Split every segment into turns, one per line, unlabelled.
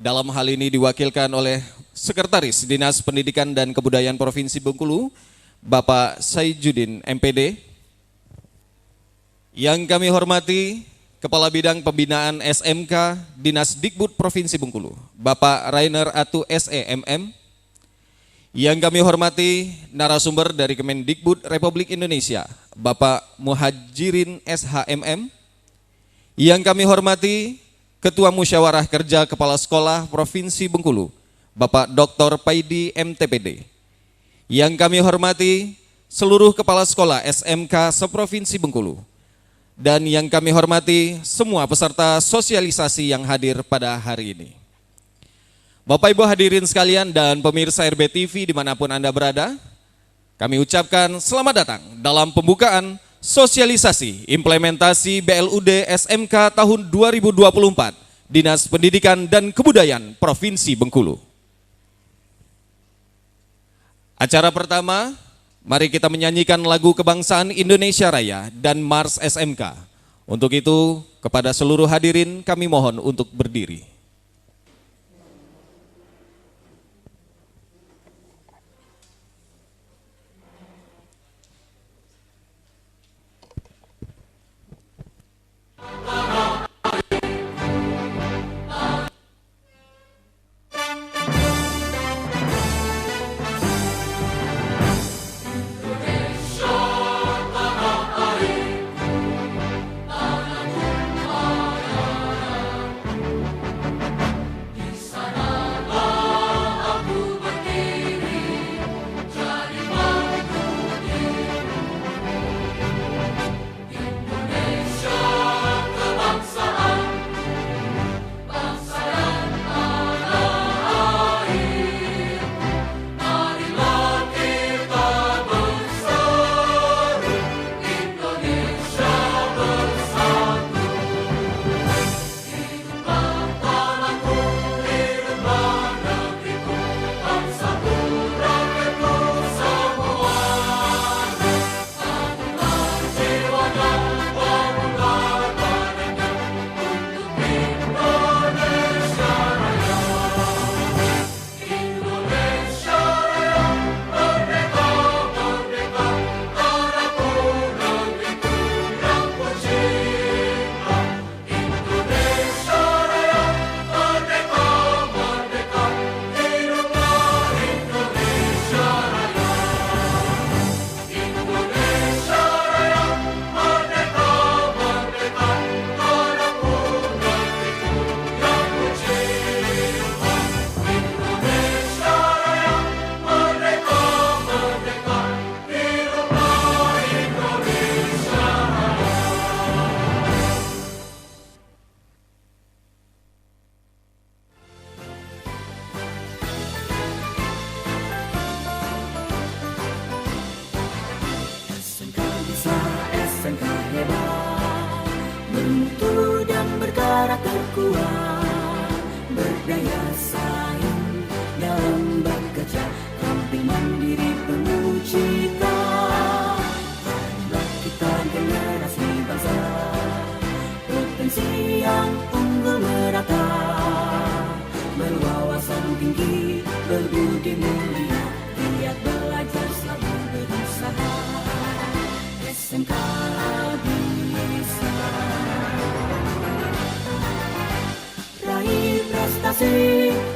Dalam hal ini diwakilkan oleh Sekretaris Dinas Pendidikan dan Kebudayaan Provinsi Bengkulu, Bapak Saijudin MPD. Yang kami hormati Kepala Bidang Pembinaan SMK Dinas Dikbud Provinsi Bengkulu, Bapak Rainer Atu SEMM. Yang kami hormati narasumber dari Kemendikbud Republik Indonesia, Bapak Muhajirin SHMM. Yang kami hormati Ketua Musyawarah Kerja Kepala Sekolah Provinsi Bengkulu, Bapak Dr. Paidi MTPD. Yang kami hormati seluruh Kepala Sekolah SMK seprovinsi Bengkulu. Dan yang kami hormati semua peserta sosialisasi yang hadir pada hari ini. Bapak Ibu hadirin sekalian dan pemirsa RB TV dimanapun Anda berada, kami ucapkan selamat datang dalam pembukaan sosialisasi implementasi BLUD SMK tahun 2024 Dinas Pendidikan dan Kebudayaan Provinsi Bengkulu. Acara pertama, mari kita menyanyikan lagu kebangsaan Indonesia Raya dan Mars SMK. Untuk itu, kepada seluruh hadirin kami mohon untuk berdiri.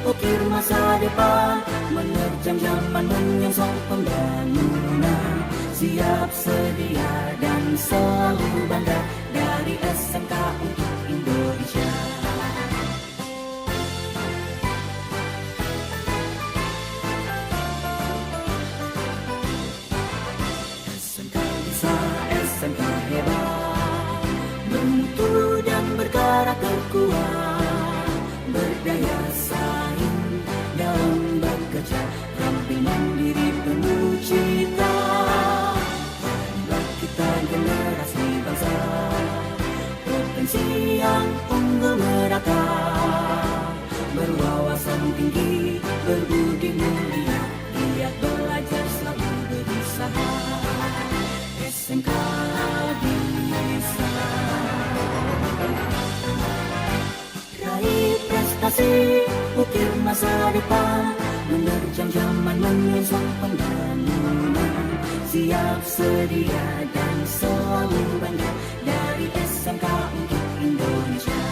Ukir masa depan, menerjang zaman menyongsong pembangunan. Siap sedia dan selalu bangga dari SMK untuk Indonesia. SMK bisa, SMK hebat, bermutu dan bergerak terkuat, berdaya saing dalam bekerja, ramping mandiri penuh cita. Marilah kita generasi bangsa, potensi yang unggul merata, berwawasan tinggi, berbudi mulia, giat belajar selalu berusaha. SMK bisa. Raih prestasi, mikir masa depan, menerjang zaman menyongsong pembangunan. Siap sedia dan selalu bangga dari SMK untuk Indonesia.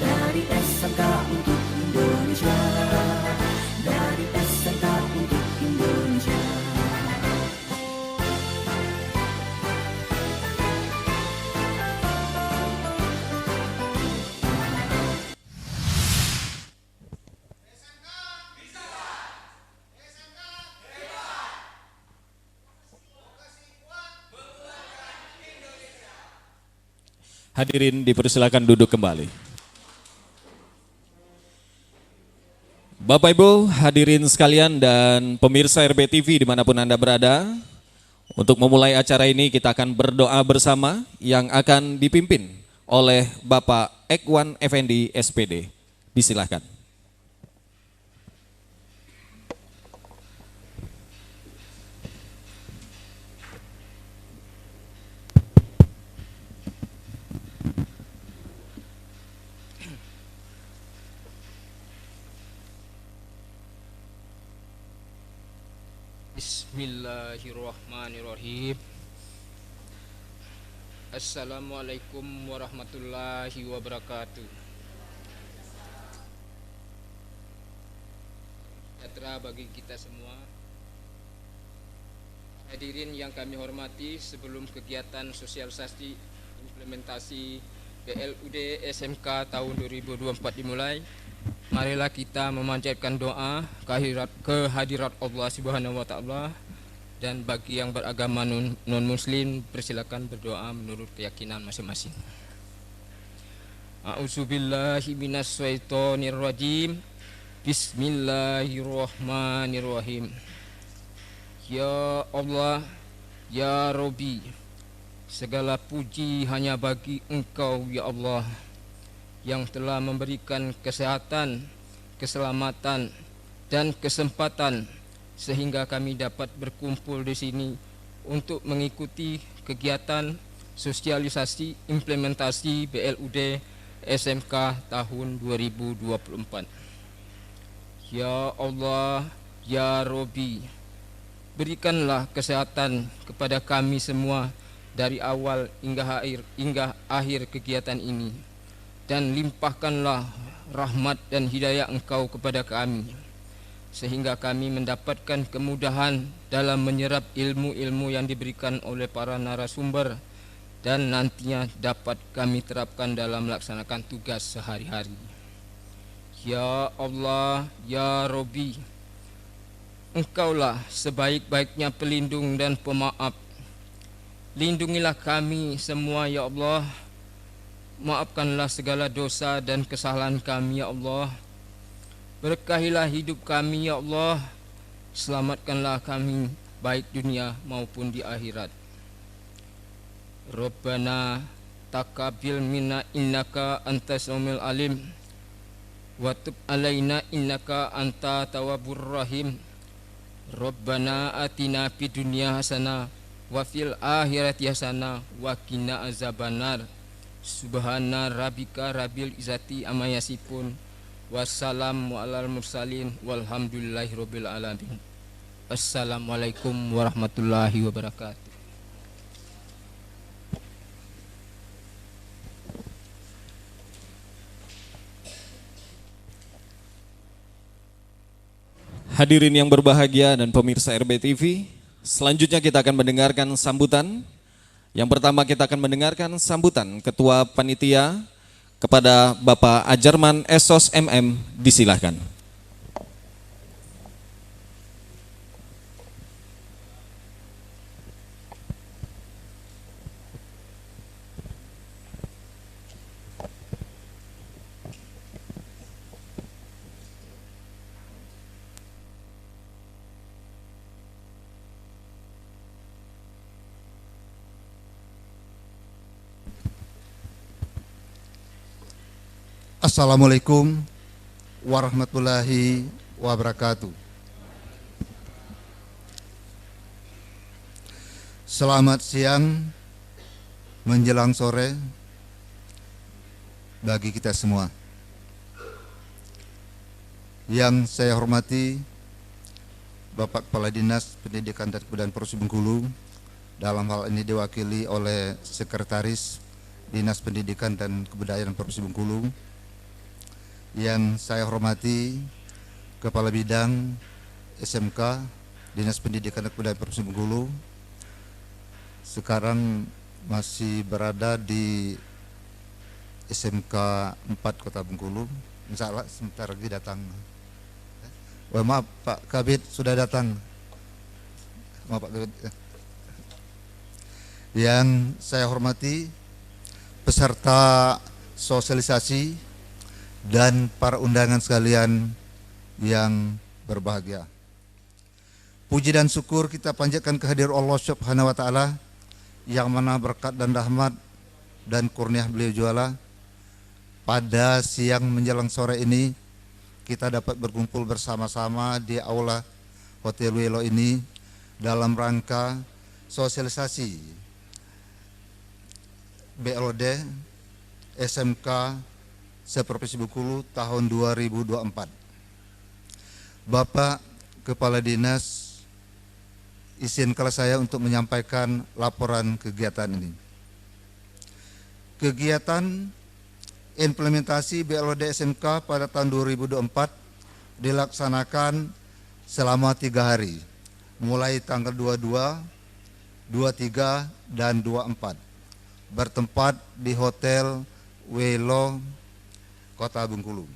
Dari SMK untuk Indonesia. Dari SMK untuk Indonesia.
Hadirin dipersilakan duduk kembali. Bapak Ibu hadirin sekalian dan pemirsa RBTV dimanapun Anda berada, untuk memulai acara ini kita akan berdoa bersama yang akan dipimpin oleh Bapak Ekwan Effendi SPD. Disilahkan.
Bismillahirrahmanirrahim. Assalamualaikum warahmatullahi wabarakatuh. Sejahtera bagi kita semua. Hadirin yang kami hormati, sebelum kegiatan sosialisasi implementasi BLUD SMK tahun 2024 dimulai, marilah kita memanjatkan doa kehadirat Allah Subhanahu wa taala, dan bagi yang beragama non-muslim persilakan berdoa menurut keyakinan masing-masing. A'udzubillahi minasyaitonir rajim. Bismillahirrahmanirrahim. Ya Allah, ya Rabbi, segala puji hanya bagi Engkau ya Allah, yang telah memberikan kesehatan, keselamatan, dan kesempatan sehingga kami dapat berkumpul di sini untuk mengikuti kegiatan sosialisasi implementasi BLUD SMK tahun 2024. Ya Allah, ya Rabbi, berikanlah kesehatan kepada kami semua dari awal hingga akhir kegiatan ini, dan limpahkanlah rahmat dan hidayah Engkau kepada kami, sehingga kami mendapatkan kemudahan dalam menyerap ilmu-ilmu yang diberikan oleh para narasumber, dan nantinya dapat kami terapkan dalam melaksanakan tugas sehari-hari. Ya Allah, ya Rabbi, Engkaulah sebaik-baiknya pelindung dan pemaaf. Lindungilah kami semua ya Allah. Maafkanlah segala dosa dan kesalahan kami ya Allah. Berkahilah hidup kami ya Allah. Selamatkanlah kami baik dunia maupun di akhirat. Rabbana taqabbil minna innaka antas samiul alim, wa tub alaina innaka anta tawwabur rahim. Rabbana atina fid dunya hasanah wa fil akhirati hasanah wa qina azabannar. Subhana rabbika rabbil izzati amma yasifun, wassalamu alal mursalin, walhamdulillahi rabbil alamin. Assalamualaikum warahmatullahi wabarakatuh.
Hadirin yang berbahagia dan pemirsa RBTV, selanjutnya kita akan mendengarkan sambutan. Yang pertama kita akan mendengarkan sambutan Ketua Panitia kepada Bapak Ajarman Esos MM, disilahkan.
Assalamualaikum warahmatullahi wabarakatuh. Selamat siang menjelang sore bagi kita semua. Yang saya hormati Bapak Kepala Dinas Pendidikan dan Kebudayaan Provinsi Bengkulu, dalam hal ini diwakili oleh Sekretaris Dinas Pendidikan dan Kebudayaan Provinsi Bengkulu. Yang saya hormati Kepala Bidang SMK Dinas Pendidikan dan Kebudayaan Provinsi Bengkulu, sekarang masih berada di SMK 4 Kota Bengkulu. Insya Allah sebentar lagi datang. Maaf Pak Kabid sudah datang. Maaf Pak Kabid. Yang saya hormati peserta sosialisasi dan para undangan sekalian yang berbahagia. Puji dan syukur kita panjatkan kehadiran Allah Subhanahu wa taala yang mana berkat dan rahmat dan kurnia beliau juala pada siang menjelang sore ini kita dapat berkumpul bersama-sama di aula Hotel Welo ini dalam rangka sosialisasi BLOD SMK se-Provinsi Bengkulu tahun 2024. Bapak Kepala Dinas, izinkanlah saya untuk menyampaikan laporan kegiatan ini. Kegiatan implementasi BLOD SMK pada tahun 2024 dilaksanakan selama 3 hari, mulai tanggal 22, 23, dan 24, bertempat di Hotel Welo, Kota Bengkulu.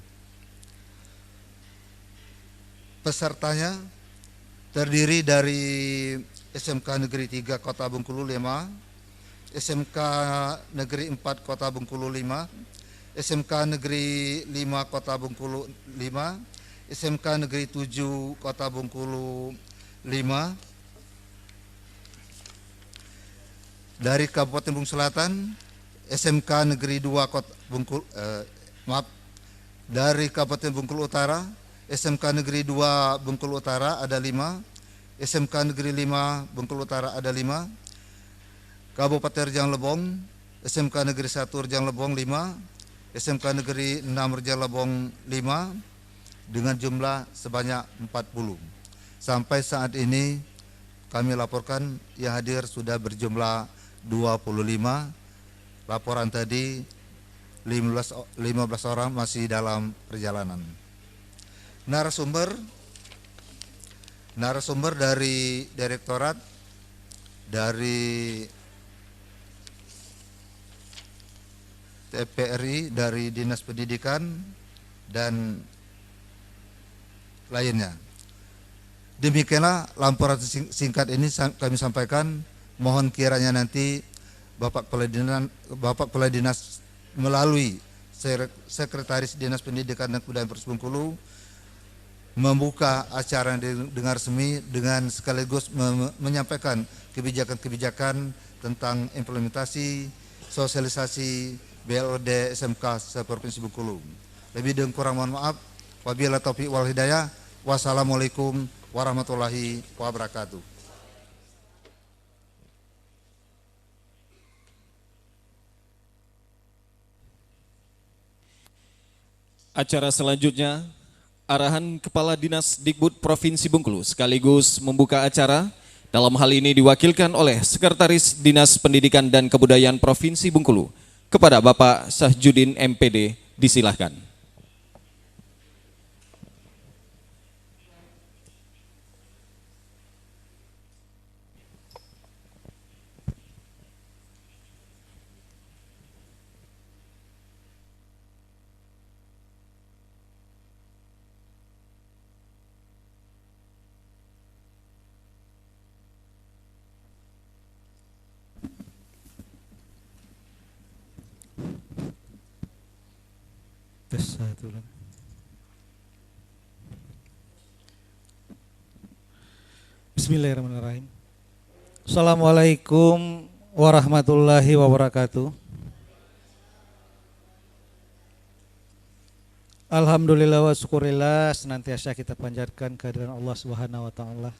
Pesertanya terdiri dari SMK Negeri 3 Kota Bengkulu 5, SMK Negeri 4 Kota Bengkulu 5, SMK Negeri 5 Kota Bengkulu 5, SMK Negeri 7 Kota Bengkulu 5, dari Kabupaten Bengkulu Selatan SMK Negeri 2 Kota Bengkulu, dari Kabupaten Bengkulu Utara SMK Negeri 2 Bengkulu Utara ada 5, SMK Negeri 5 Bengkulu Utara ada 5, Kabupaten Rejang Lebong SMK Negeri 1 Rejang Lebong 5, SMK Negeri 6 Rejang Lebong 5 dengan jumlah sebanyak 40. Sampai saat ini kami laporkan yang hadir sudah berjumlah 25. Laporan tadi 15 orang masih dalam perjalanan. Narasumber dari Direktorat dari TPRI, dari Dinas Pendidikan dan lainnya. Demikianlah laporan singkat ini kami sampaikan. Mohon kiranya nanti Bapak Kepala Dinas melalui Sekretaris Dinas Pendidikan dan Kebudayaan Provinsi Bengkulu membuka acara yang dengar semi dengan sekaligus menyampaikan kebijakan-kebijakan tentang implementasi sosialisasi BLOD SMK se-Provinsi Bengkulu. Lebih dan kurang mohon maaf. Wabillahi taufiq wal hidayah. Wassalamualaikum warahmatullahi wabarakatuh.
Acara selanjutnya, arahan Kepala Dinas Dikbud Provinsi Bengkulu sekaligus membuka acara. Dalam hal ini diwakilkan oleh Sekretaris Dinas Pendidikan dan Kebudayaan Provinsi Bengkulu. Kepada Bapak Syahjudin MPD, disilahkan.
Bismillahirrahmanirrahim. Assalamualaikum warahmatullahi wabarakatuh. Alhamdulillah wa syukurillah, senantiasa kita panjatkan kehadiran Allah Subhanahu wa taala.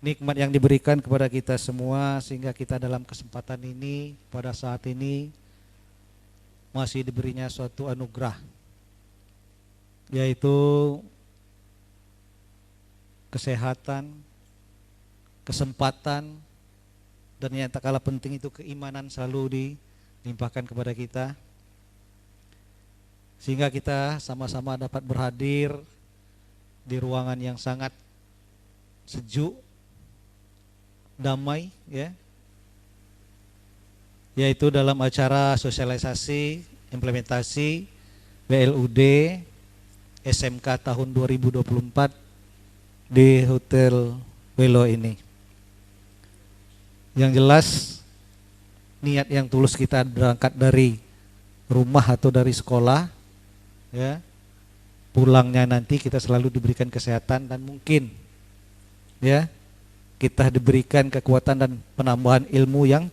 Nikmat yang diberikan kepada kita semua sehingga kita dalam kesempatan ini pada saat ini masih diberinya suatu anugerah yaitu kesehatan, kesempatan, dan yang tak kalah penting itu keimanan selalu dilimpahkan kepada kita, sehingga kita sama-sama dapat berhadir di ruangan yang sangat sejuk, damai, ya, yaitu dalam acara sosialisasi implementasi BLUD SMK tahun 2024 di Hotel Welo ini. Yang jelas niat yang tulus kita berangkat dari rumah atau dari sekolah, ya, pulangnya nanti kita selalu diberikan kesehatan dan mungkin, ya, kita diberikan kekuatan dan penambahan ilmu yang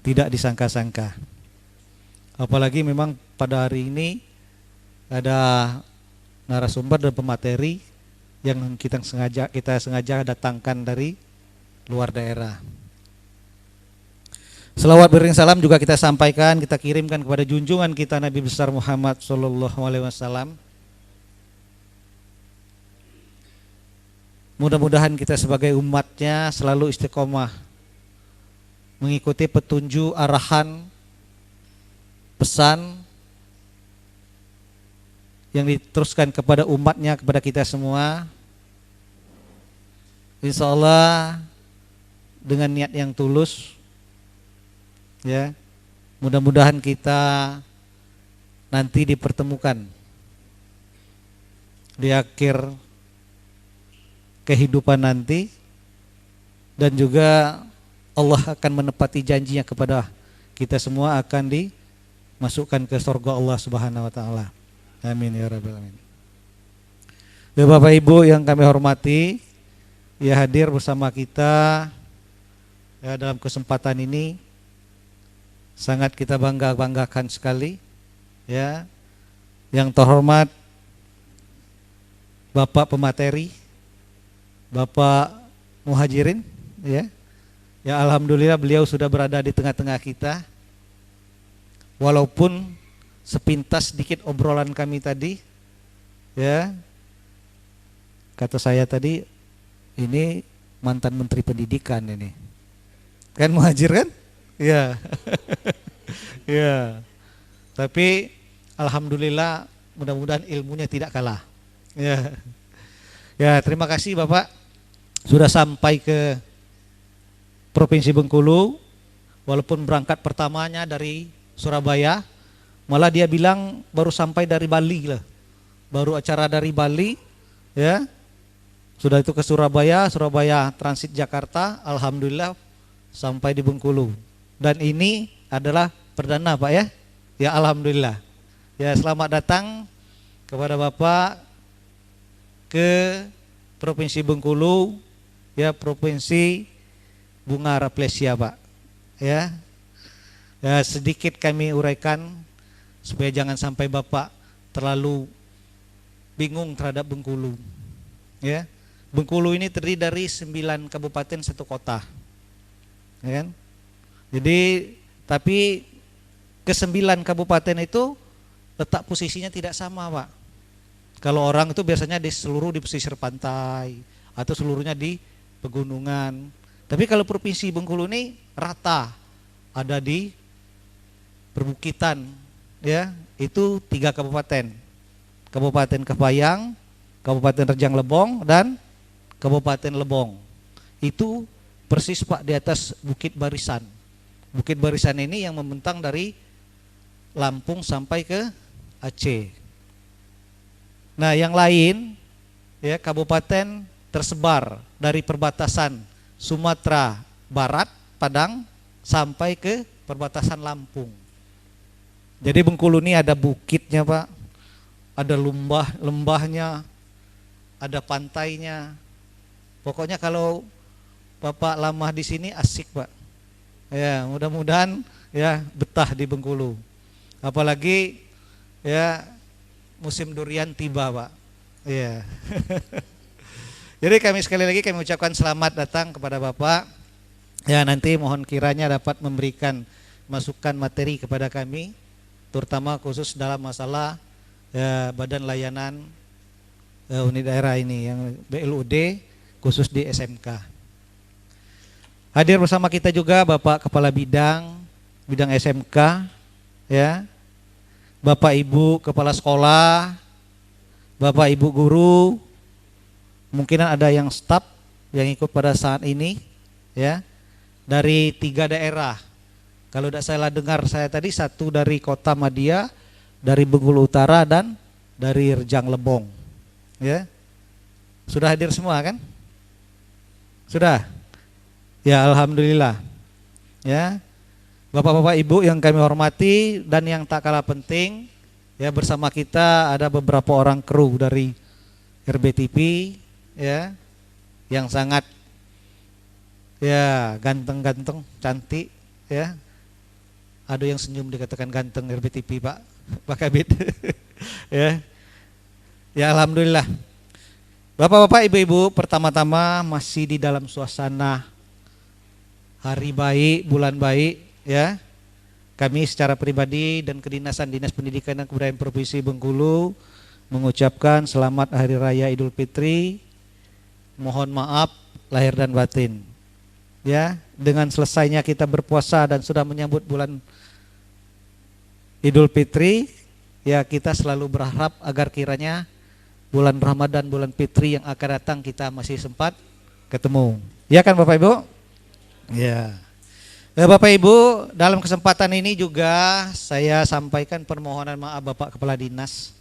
tidak disangka-sangka. Apalagi memang pada hari ini ada narasumber dan pemateri yang kita sengaja datangkan dari luar daerah. Selawat beriring salam juga kita sampaikan, kita kirimkan kepada junjungan kita Nabi besar Muhammad sallallahu alaihi wasallam. Mudah-mudahan kita sebagai umatnya selalu istiqomah mengikuti petunjuk, arahan, pesan yang diteruskan kepada umatnya, kepada kita semua. Insya Allah dengan niat yang tulus, ya, mudah-mudahan kita nanti dipertemukan di akhir kehidupan nanti, dan juga Allah akan menepati janjinya kepada kita semua akan dimasukkan ke surga Allah Subhanahu wa taala. Amin ya rabbal alamin. Ya Bapak Ibu yang kami hormati, ya hadir bersama kita ya dalam kesempatan ini sangat kita banggakan sekali, ya. Yang terhormat Bapak pemateri, Bapak Muhajirin, ya. Ya alhamdulillah beliau sudah berada di tengah-tengah kita. Walaupun sepintas sedikit obrolan kami tadi, ya, kata saya tadi, ini mantan Menteri Pendidikan ini, kan Muhajir kan? Ya, ya. Tapi alhamdulillah mudah-mudahan ilmunya tidak kalah. Ya, ya terima kasih Bapak sudah sampai ke Provinsi Bengkulu, walaupun berangkat pertamanya dari Surabaya. Malah dia bilang baru sampai dari Bali lah, baru acara dari Bali, ya, sudah itu ke Surabaya, Surabaya transit Jakarta, alhamdulillah sampai di Bengkulu. Dan ini adalah perdana Pak, ya, ya alhamdulillah. Ya selamat datang kepada Bapak ke Provinsi Bengkulu, ya Provinsi Bunga Rafflesia Pak, ya. Ya sedikit kami uraikan supaya jangan sampai Bapak terlalu bingung terhadap Bengkulu, ya. Bengkulu ini terdiri dari 9 kabupaten 1 kota, ya kan? Jadi tapi ke-9 kabupaten itu letak posisinya tidak sama Pak. Kalau orang itu biasanya di pesisir pantai atau seluruhnya di pegunungan. Tapi kalau Provinsi Bengkulu ini rata, ada di perbukitan, ya, itu 3 kabupaten. Kabupaten Kepayang, Kabupaten Rejang Lebong, dan Kabupaten Lebong. Itu persis Pak di atas Bukit Barisan. Bukit Barisan ini yang membentang dari Lampung sampai ke Aceh. Nah yang lain, ya, kabupaten tersebar dari perbatasan Sumatera Barat, Padang, sampai ke perbatasan Lampung. Jadi Bengkulu ini ada bukitnya Pak, ada lembahnya, ada pantainya. Pokoknya kalau Bapak lama di sini asik Pak. Ya mudah-mudahan ya betah di Bengkulu. Apalagi ya musim durian tiba Pak. Ya. Jadi sekali lagi kami ucapkan selamat datang kepada Bapak. Ya nanti mohon kiranya dapat memberikan masukan materi kepada kami, terutama khusus dalam masalah ya, Badan Layanan Unit Daerah ini yang BLUD khusus di SMK. Hadir bersama kita juga Bapak Kepala Bidang SMK, ya, Bapak Ibu Kepala Sekolah, Bapak Ibu Guru, mungkin ada yang staf yang ikut pada saat ini, ya, dari 3 daerah. Kalau tidak salah dengar saya tadi, 1 dari Kota Madia, dari Bengkulu Utara, dan dari Rejang Lebong. Ya, sudah hadir semua kan? Sudah? Ya, alhamdulillah. Ya, Bapak-bapak Ibu yang kami hormati dan yang tak kalah penting, ya, bersama kita ada beberapa orang kru dari RBTV, ya, yang sangat, ya, ganteng-ganteng, cantik, ya. Ada yang senyum dikatakan ganteng RBTV, Pak Kabit. Ya. Ya, alhamdulillah. Bapak-bapak, Ibu-ibu, pertama-tama masih di dalam suasana hari baik, bulan baik, ya. Kami secara pribadi dan kedinasan Dinas Pendidikan dan Kebudayaan Provinsi Bengkulu mengucapkan selamat Hari Raya Idul Fitri. Mohon maaf lahir dan batin. Ya, dengan selesainya kita berpuasa dan sudah menyambut bulan Idul Fitri, ya, kita selalu berharap agar kiranya bulan Ramadan, bulan Fitri yang akan datang kita masih sempat ketemu. Ya kan Bapak Ibu? Ya. Bapak Ibu, dalam kesempatan ini juga saya sampaikan permohonan maaf Bapak Kepala Dinas.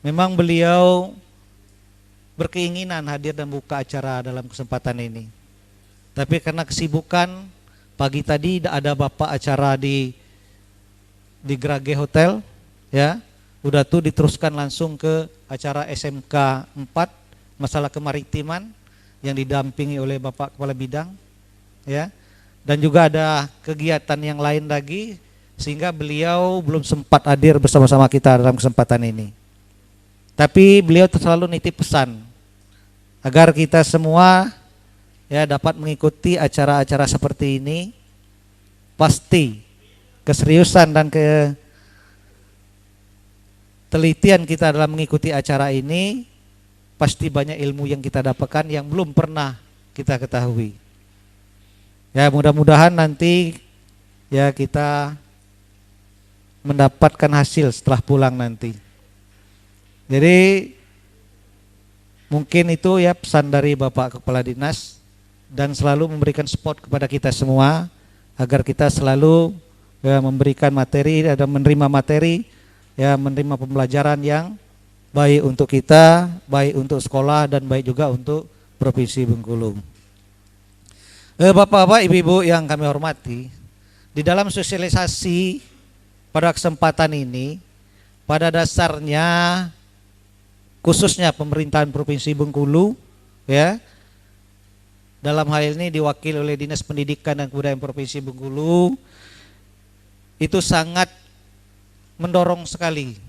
Memang beliau berkeinginan hadir dan buka acara dalam kesempatan ini. Tapi karena kesibukan, pagi tadi ada Bapak acara di Grage Hotel, ya. Udah tuh diteruskan langsung ke acara SMK 4 masalah kemaritiman yang didampingi oleh Bapak Kepala Bidang, ya. Dan juga ada kegiatan yang lain lagi sehingga beliau belum sempat hadir bersama-sama kita dalam kesempatan ini. Tapi beliau selalu nitip pesan agar kita semua, ya, dapat mengikuti acara-acara seperti ini. Pasti keseriusan dan ketelitian kita dalam mengikuti acara ini pasti banyak ilmu yang kita dapatkan yang belum pernah kita ketahui. Ya, mudah-mudahan nanti, ya, kita mendapatkan hasil setelah pulang nanti. Jadi mungkin itu, ya, pesan dari Bapak Kepala Dinas, dan selalu memberikan support kepada kita semua agar kita selalu, ya, memberikan materi dan menerima materi, ya, menerima pembelajaran yang baik untuk kita, baik untuk sekolah, dan baik juga untuk Provinsi Bengkulu. Bapak-bapak, Ibu-ibu yang kami hormati, di dalam sosialisasi pada kesempatan ini, pada dasarnya khususnya pemerintahan Provinsi Bengkulu, ya, dalam hal ini diwakili oleh Dinas Pendidikan dan Kebudayaan Provinsi Bengkulu, itu sangat mendorong sekali,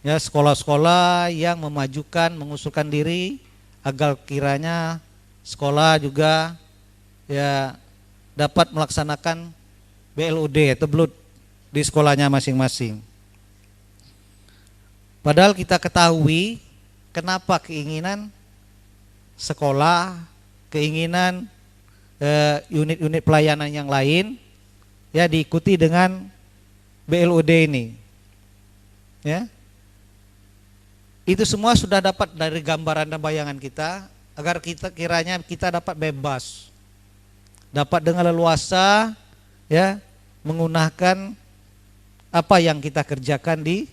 ya, sekolah-sekolah yang memajukan, mengusulkan diri agar kiranya sekolah juga, ya, dapat melaksanakan BLUD atau BLUD di sekolahnya masing-masing. Padahal kita ketahui kenapa keinginan sekolah, keinginan unit-unit pelayanan yang lain, ya, diikuti dengan BLUD ini, ya. Itu semua sudah dapat dari gambaran dan bayangan kita agar kita kiranya kita dapat bebas, dapat dengan leluasa, ya, menggunakan apa yang kita kerjakan di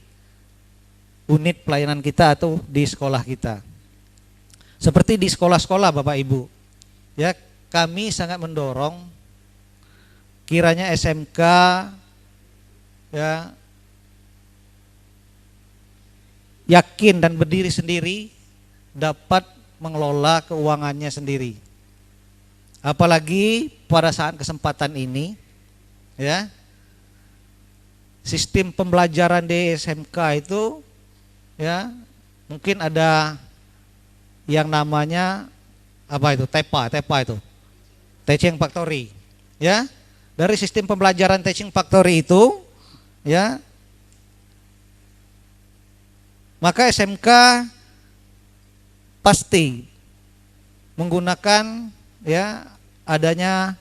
unit pelayanan kita atau di sekolah kita. Seperti di sekolah-sekolah Bapak Ibu, ya, kami sangat mendorong kiranya SMK, ya, yakin dan berdiri sendiri dapat mengelola keuangannya sendiri. Apalagi pada saat kesempatan ini, ya, sistem pembelajaran di SMK itu, ya, mungkin ada yang namanya apa itu, TEPA itu, Teaching Factory, ya. Dari sistem pembelajaran Teaching Factory itu, ya, maka SMK pasti menggunakan ya adanya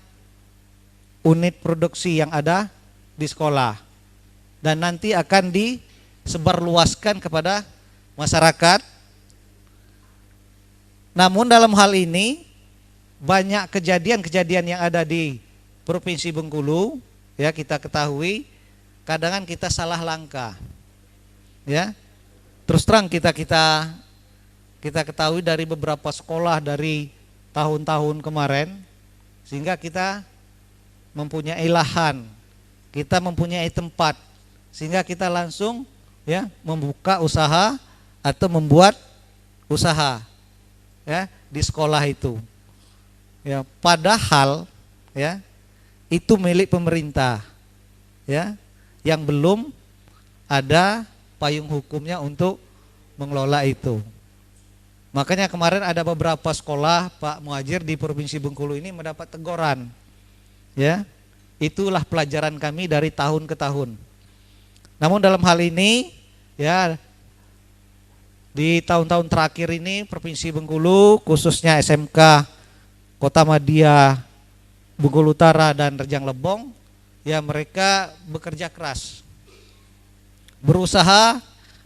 unit produksi yang ada di sekolah dan nanti akan disebarluaskan kepada masyarakat. Namun dalam hal ini banyak kejadian-kejadian yang ada di Provinsi Bengkulu, ya kita ketahui, kadang kita salah langkah. Ya. Terus terang kita ketahui dari beberapa sekolah dari tahun-tahun kemarin, sehingga kita mempunyai lahan, kita mempunyai tempat, sehingga kita langsung ya membuka usaha atau membuat usaha ya di sekolah itu. Ya, padahal ya itu milik pemerintah. Ya, yang belum ada payung hukumnya untuk mengelola itu. Makanya kemarin ada beberapa sekolah Pak Muhajir di Provinsi Bengkulu ini mendapat teguran. Ya. Itulah pelajaran kami dari tahun ke tahun. Namun dalam hal ini ya di tahun-tahun terakhir ini Provinsi Bengkulu khususnya SMK Kota Madia, Bengkulu Utara dan Rejang Lebong ya mereka bekerja keras. Berusaha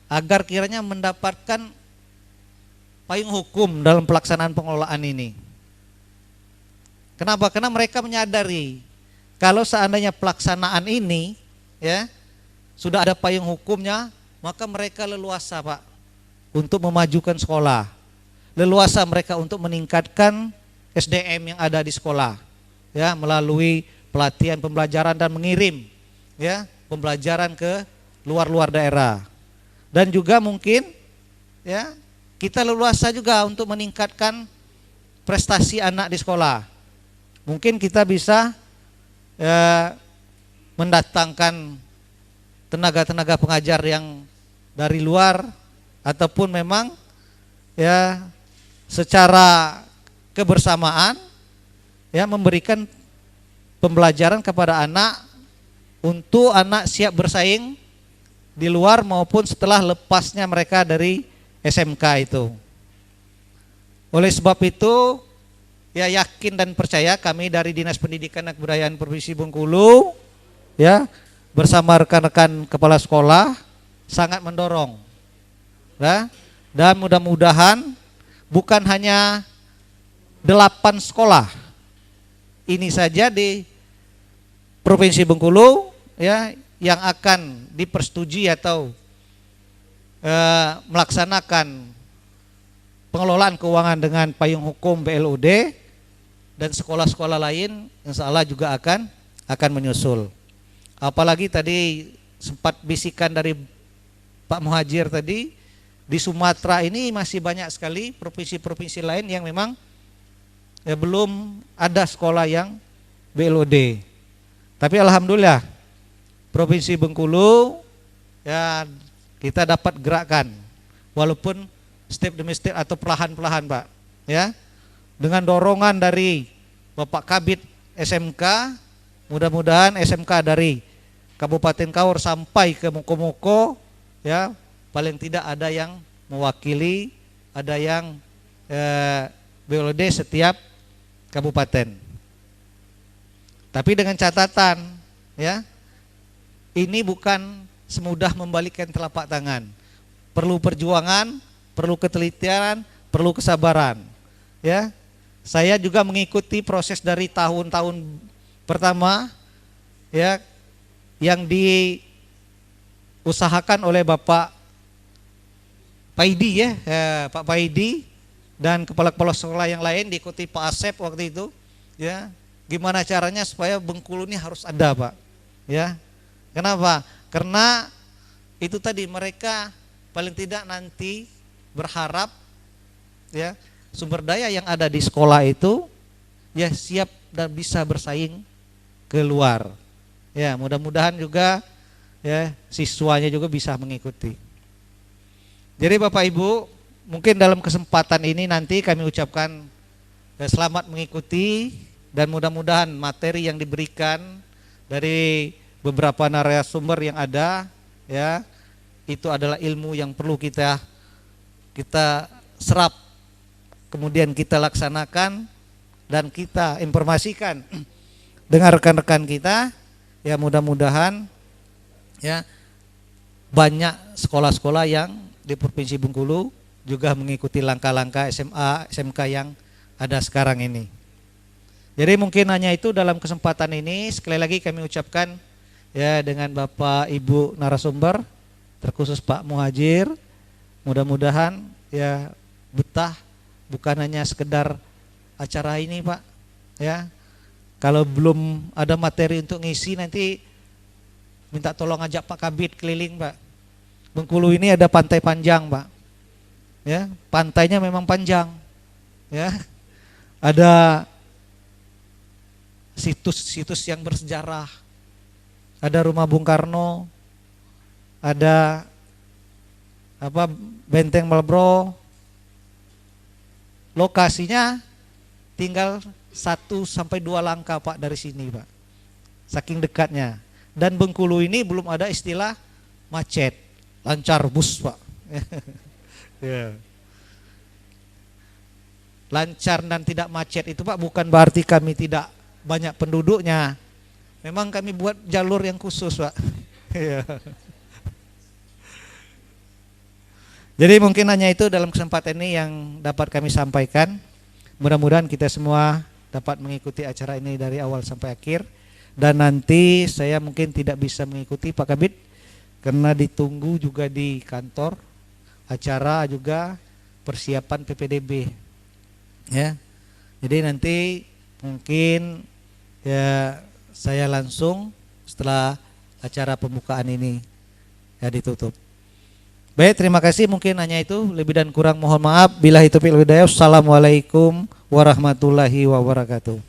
agar kiranya mendapatkan payung hukum dalam pelaksanaan pengelolaan ini. Kenapa? Karena mereka menyadari kalau seandainya pelaksanaan ini ya sudah ada payung hukumnya, maka mereka leluasa Pak untuk memajukan sekolah. Leluasa mereka untuk meningkatkan SDM yang ada di sekolah. Ya, melalui pelatihan pembelajaran dan mengirim ya pembelajaran ke luar-luar daerah. Dan juga mungkin ya kita leluasa juga untuk meningkatkan prestasi anak di sekolah. Mungkin kita bisa mendatangkan tenaga-tenaga pengajar yang dari luar ataupun memang ya secara kebersamaan ya memberikan pembelajaran kepada anak untuk anak siap bersaing di luar maupun setelah lepasnya mereka dari SMK itu. Oleh sebab itu ya yakin dan percaya kami dari Dinas Pendidikan dan Kebudayaan Provinsi Bengkulu ya bersama rekan-rekan kepala sekolah sangat mendorong ya, dan mudah-mudahan bukan hanya 8 sekolah ini saja di Provinsi Bengkulu ya yang akan dipersetujui atau melaksanakan pengelolaan keuangan dengan payung hukum BLUD, dan sekolah-sekolah lain insya Allah juga akan menyusul. Apalagi tadi sempat bisikan dari Pak Muhajir tadi, di Sumatera ini masih banyak sekali provinsi-provinsi lain yang memang belum ada sekolah yang BLUD. Tapi alhamdulillah Provinsi Bengkulu ya kita dapat gerakkan walaupun step demi step atau perlahan-perlahan Pak ya, dengan dorongan dari Bapak Kabid SMK, mudah-mudahan SMK dari Kabupaten Kaur sampai ke Moko-Moko ya paling tidak ada yang mewakili, ada yang BLUD setiap kabupaten. Tapi dengan catatan ya ini bukan semudah membalikkan telapak tangan. Perlu perjuangan, perlu ketelitian, perlu kesabaran. Ya. Saya juga mengikuti proses dari tahun-tahun pertama ya yang diusahakan oleh Bapak Paidi ya, Pak Paidi dan kepala-kepala sekolah yang lain, diikuti Pak Asep waktu itu ya. Gimana caranya supaya Bengkulu ini harus ada Pak. Ya. Kenapa? Karena itu tadi mereka paling tidak nanti berharap ya sumber daya yang ada di sekolah itu ya siap dan bisa bersaing keluar. Ya, mudah-mudahan juga ya siswanya juga bisa mengikuti. Jadi Bapak Ibu, mungkin dalam kesempatan ini nanti kami ucapkan selamat mengikuti, dan mudah-mudahan materi yang diberikan dari beberapa narasumber yang ada ya itu adalah ilmu yang perlu kita serap, kemudian kita laksanakan dan kita informasikan dengan rekan-rekan kita. Ya mudah-mudahan ya banyak sekolah-sekolah yang di Provinsi Bengkulu juga mengikuti langkah-langkah SMA, SMK yang ada sekarang ini. Jadi mungkin hanya itu dalam kesempatan ini. Sekali lagi kami ucapkan ya dengan Bapak Ibu narasumber, terkhusus Pak Muhajir, mudah-mudahan ya betah, bukan hanya sekedar acara ini Pak ya. Kalau belum ada materi untuk ngisi nanti minta tolong ajak Pak Kabid keliling Pak. Bengkulu ini ada pantai panjang Pak ya, pantainya memang panjang ya, ada situs-situs yang bersejarah, ada rumah Bung Karno, ada Benteng Malbro. Lokasinya tinggal 1 sampai 2 langkah Pak dari sini Pak, saking dekatnya. Dan Bengkulu ini belum ada istilah macet, lancar bus Pak. Ya. Lancar dan tidak macet itu Pak bukan berarti kami tidak banyak penduduknya, memang kami buat jalur yang khusus Pak. Ya. Jadi mungkin hanya itu dalam kesempatan ini yang dapat kami sampaikan. Mudah-mudahan kita semua dapat mengikuti acara ini dari awal sampai akhir. Dan nanti saya mungkin tidak bisa mengikuti Pak Kabid karena ditunggu juga di kantor acara juga persiapan PPDB. Ya. Jadi nanti mungkin ya saya langsung setelah acara pembukaan ini ya ditutup. Baik, terima kasih. Mungkin hanya itu, lebih dan kurang mohon maaf. Billahi taufiq wal hidayah. Assalamualaikum warahmatullahi wabarakatuh.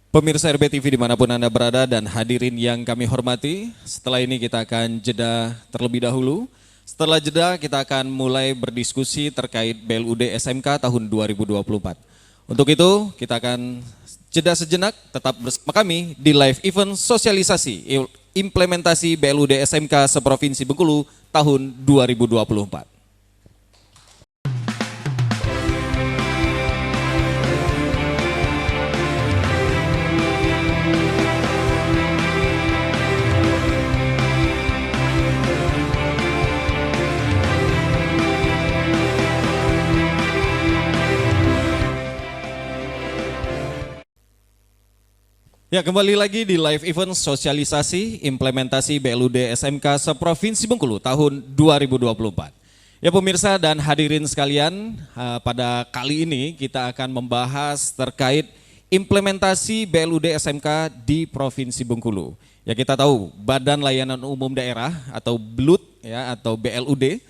Pemirsa RBTV dimanapun Anda berada dan hadirin yang kami hormati, setelah ini kita akan jeda terlebih dahulu. Setelah jeda kita akan mulai berdiskusi terkait BLUD SMK tahun 2024. Untuk itu kita akan jeda sejenak, tetap bersama kami di live event sosialisasi implementasi BLUD SMK seprovinsi Bengkulu tahun 2024. Ya, kembali lagi di live event sosialisasi implementasi BLUD SMK seprovinsi Bengkulu tahun 2024. Ya pemirsa dan hadirin sekalian, pada kali ini kita akan membahas terkait implementasi BLUD SMK di Provinsi Bengkulu. Ya kita tahu Badan Layanan Umum Daerah atau BLUD ya atau BLUD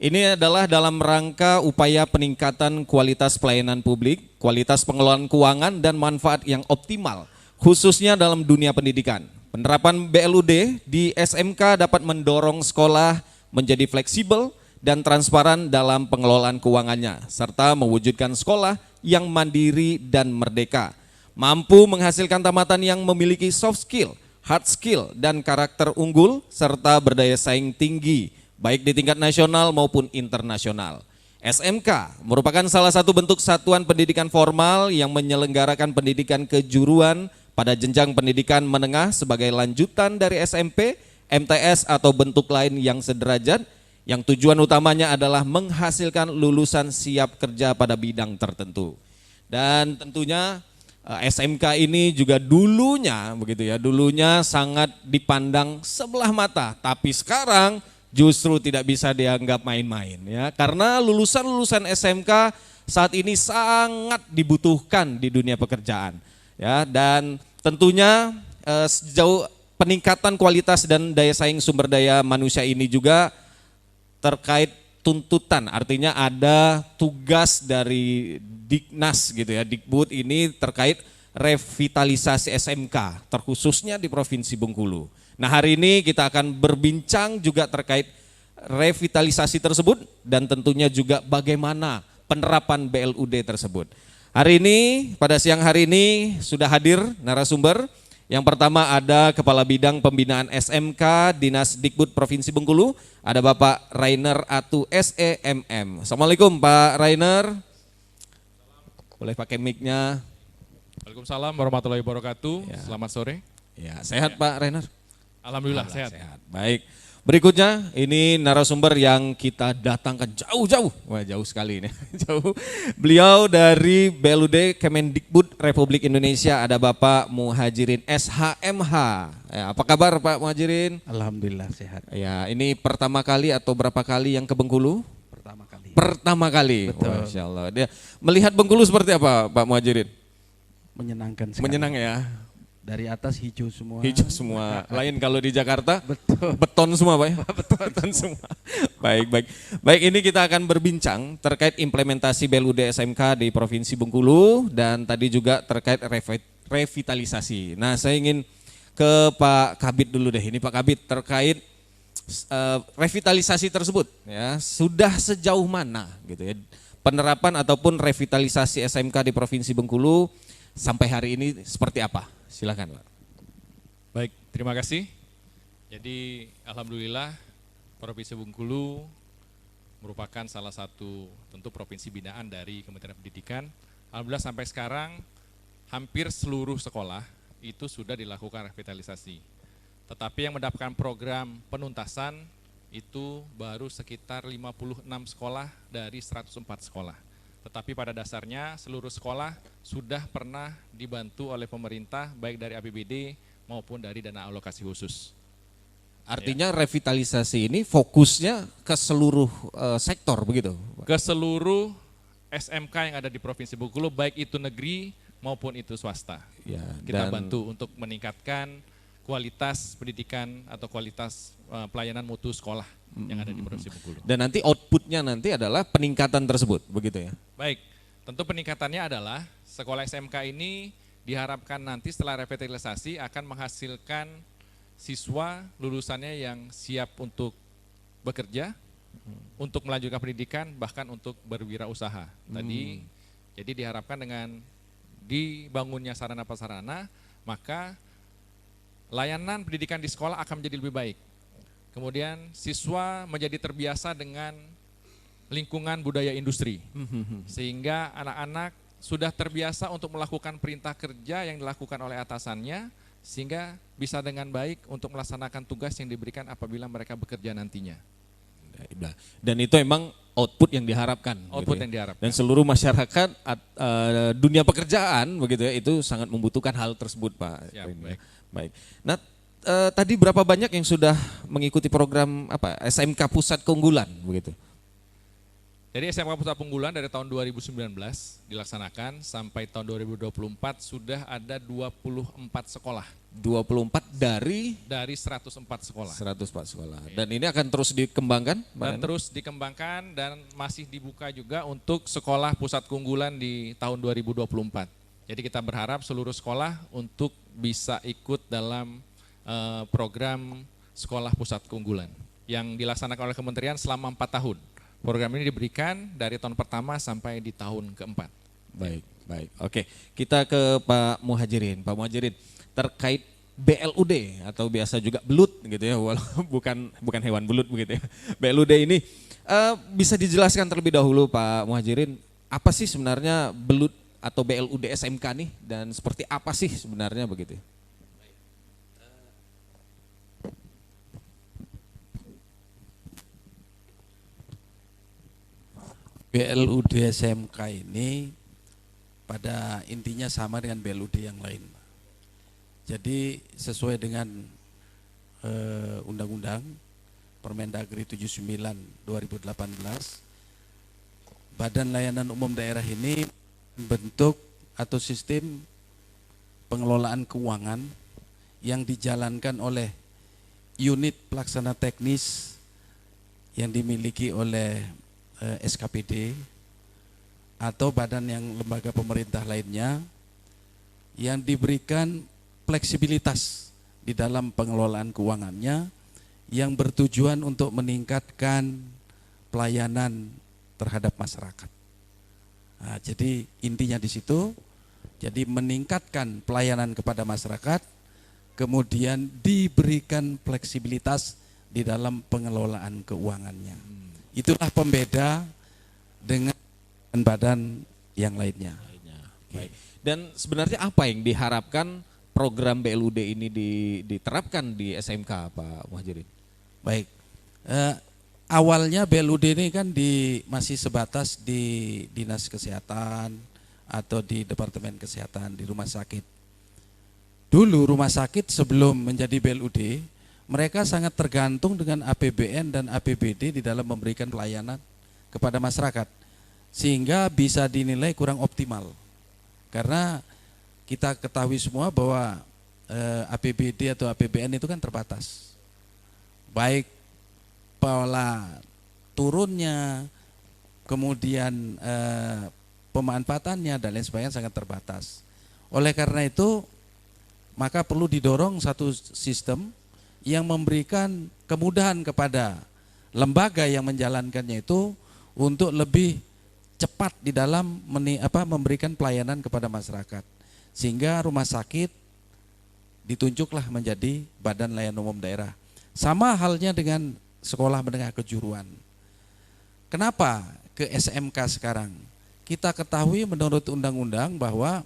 ini adalah dalam rangka upaya peningkatan kualitas pelayanan publik, kualitas pengelolaan keuangan dan manfaat yang optimal khususnya dalam dunia pendidikan. Penerapan BLUD di SMK dapat mendorong sekolah menjadi fleksibel dan transparan dalam pengelolaan keuangannya, serta mewujudkan sekolah yang mandiri dan merdeka, mampu menghasilkan tamatan yang memiliki soft skill, hard skill, dan karakter unggul, serta berdaya saing tinggi, baik di tingkat nasional maupun internasional. SMK merupakan salah satu bentuk satuan pendidikan formal yang menyelenggarakan pendidikan kejuruan pada jenjang pendidikan menengah sebagai lanjutan dari SMP, MTS atau bentuk lain yang sederajat, yang tujuan utamanya adalah menghasilkan lulusan siap kerja pada bidang tertentu. Dan tentunya SMK ini juga dulunya begitu ya, dulunya sangat dipandang sebelah mata, tapi sekarang justru tidak bisa dianggap main-main ya, karena lulusan-lulusan SMK saat ini sangat dibutuhkan di dunia pekerjaan. Ya, dan tentunya sejauh peningkatan kualitas dan daya saing sumber daya manusia ini juga terkait tuntutan, artinya ada tugas dari Diknas gitu ya, Dikbud ini terkait revitalisasi SMK, terkhususnya di Provinsi Bengkulu. Nah hari ini kita akan berbincang juga terkait revitalisasi tersebut dan tentunya juga bagaimana penerapan BLUD tersebut. Hari ini, pada siang hari ini sudah hadir narasumber. Yang pertama ada Kepala Bidang Pembinaan SMK Dinas Dikbud Provinsi Bengkulu, ada Bapak Rainer Atu SEMM. Assalamualaikum Pak Rainer. Boleh pakai mic-nya.
Waalaikumsalam warahmatullahi wabarakatuh.
Ya.
Selamat sore.
Ya, sehat Pak Rainer?
Alhamdulillah sehat.
Baik. Berikutnya ini narasumber yang kita datangkan jauh-jauh. Wah jauh sekali ini. Jauh. Beliau dari BLUD Kemendikbud Republik Indonesia, ada Bapak Muhajirin SHMH. Ya, apa kabar Pak Muhajirin?
Alhamdulillah sehat.
Ya, ini pertama kali atau berapa kali yang ke Bengkulu?
Pertama kali.
Pertama kali.
Betul.
Masya Allah. Dia melihat Bengkulu seperti apa Pak Muhajirin?
Menyenangkan sekali.
Menyenang ya.
Dari atas hijau semua.
Hijau semua. Lain kalau di Jakarta,
Betul.
beton semua Pak ya? Beton semua. Baik, baik. Baik, ini kita akan berbincang terkait implementasi BLUD SMK di Provinsi Bengkulu dan tadi juga terkait revitalisasi. Nah saya ingin ke Pak Kabid dulu deh. Ini Pak Kabid terkait revitalisasi tersebut ya, sudah sejauh mana gitu ya penerapan ataupun revitalisasi SMK di Provinsi Bengkulu sampai hari ini seperti apa? Silakan Pak.
Baik, terima kasih. Jadi alhamdulillah Provinsi Bengkulu merupakan salah satu tentu provinsi binaan dari Kementerian Pendidikan. Alhamdulillah sampai sekarang hampir seluruh sekolah itu sudah dilakukan revitalisasi. Tetapi yang mendapatkan program penuntasan itu baru sekitar 56 sekolah dari 104 sekolah. Tetapi pada dasarnya seluruh sekolah sudah pernah dibantu oleh pemerintah baik dari APBD maupun dari dana alokasi khusus.
Artinya revitalisasi ini fokusnya ke seluruh sektor begitu?
Ke seluruh SMK yang ada di Provinsi Bengkulu baik itu negeri maupun itu swasta.
Ya,
Kita bantu untuk meningkatkan kualitas pendidikan atau kualitas pelayanan mutu sekolah yang ada di Provinsi Bengkulu.
Dan nanti outputnya nanti adalah peningkatan tersebut begitu ya?
Baik, tentu peningkatannya adalah sekolah SMK ini diharapkan nanti setelah revitalisasi akan menghasilkan siswa lulusannya yang siap untuk bekerja, untuk melanjutkan pendidikan, bahkan untuk berwirausaha. Tadi, jadi diharapkan dengan dibangunnya sarana prasarana, maka layanan pendidikan di sekolah akan menjadi lebih baik. Kemudian siswa menjadi terbiasa dengan lingkungan budaya industri, sehingga anak-anak sudah terbiasa untuk melakukan perintah kerja yang dilakukan oleh atasannya, sehingga bisa dengan baik untuk melaksanakan tugas yang diberikan apabila mereka bekerja nantinya.
Dan itu emang output yang diharapkan.
Output
gitu ya.
yang diharapkan.
Dan seluruh masyarakat dunia pekerjaan begitu ya, itu sangat membutuhkan hal tersebut Pak.
Siap,
Ini.
baik.
Baik. Nah tadi berapa banyak yang sudah mengikuti program apa SMK Pusat Keunggulan begitu?
Jadi SMK Pusat Keunggulan dari tahun 2019 dilaksanakan sampai tahun 2024 sudah ada 24 sekolah.
24 dari
104 sekolah.
104 sekolah. Dan ini akan terus dikembangkan?
Dan terus dikembangkan dan masih dibuka juga untuk sekolah pusat keunggulan di tahun 2024. Jadi kita berharap seluruh sekolah untuk bisa ikut dalam program sekolah pusat keunggulan yang dilaksanakan oleh kementerian selama 4 tahun. Program ini diberikan dari tahun pertama sampai di tahun keempat.
Baik, baik. Oke, kita ke Pak Muhajirin. Pak Muhajirin, terkait BLUD atau biasa juga belut gitu ya, walaupun bukan hewan belut begitu ya. BLUD ini bisa dijelaskan terlebih dahulu Pak Muhajirin, apa sih sebenarnya belut atau BLUD SMK nih dan seperti apa sih sebenarnya begitu?
BLUD SMK ini pada intinya sama dengan BLUD yang lain. Jadi sesuai dengan Undang-Undang Permendagri 79 2018, Badan Layanan Umum Daerah ini bentuk atau sistem pengelolaan keuangan yang dijalankan oleh unit pelaksana teknis yang dimiliki oleh SKPD atau badan yang lembaga pemerintah lainnya yang diberikan fleksibilitas di dalam pengelolaan keuangannya yang bertujuan untuk meningkatkan pelayanan terhadap masyarakat. Nah, jadi intinya di situ, jadi meningkatkan pelayanan kepada masyarakat, kemudian diberikan fleksibilitas di dalam pengelolaan keuangannya. Itulah pembeda dengan badan yang lainnya.
Baik. Dan sebenarnya apa yang diharapkan program BLUD ini diterapkan di SMK, Pak Muhajirin?
Baik, awalnya BLUD ini kan masih sebatas di Dinas Kesehatan atau di Departemen Kesehatan di rumah sakit. Dulu rumah sakit sebelum menjadi BLUD, mereka sangat tergantung dengan APBN dan APBD di dalam memberikan pelayanan kepada masyarakat, sehingga bisa dinilai kurang optimal. Karena kita ketahui semua bahwa APBD atau APBN itu kan terbatas. Baik pola turunnya, kemudian pemanfaatannya dan lain sebagainya sangat terbatas. Oleh karena itu, maka perlu didorong satu sistem yang memberikan kemudahan kepada lembaga yang menjalankannya itu untuk lebih cepat di dalam memberikan pelayanan kepada masyarakat, sehingga rumah sakit ditunjuklah menjadi badan layanan umum daerah. Sama halnya dengan sekolah menengah kejuruan. Kenapa ke SMK sekarang? Kita ketahui menurut undang-undang bahwa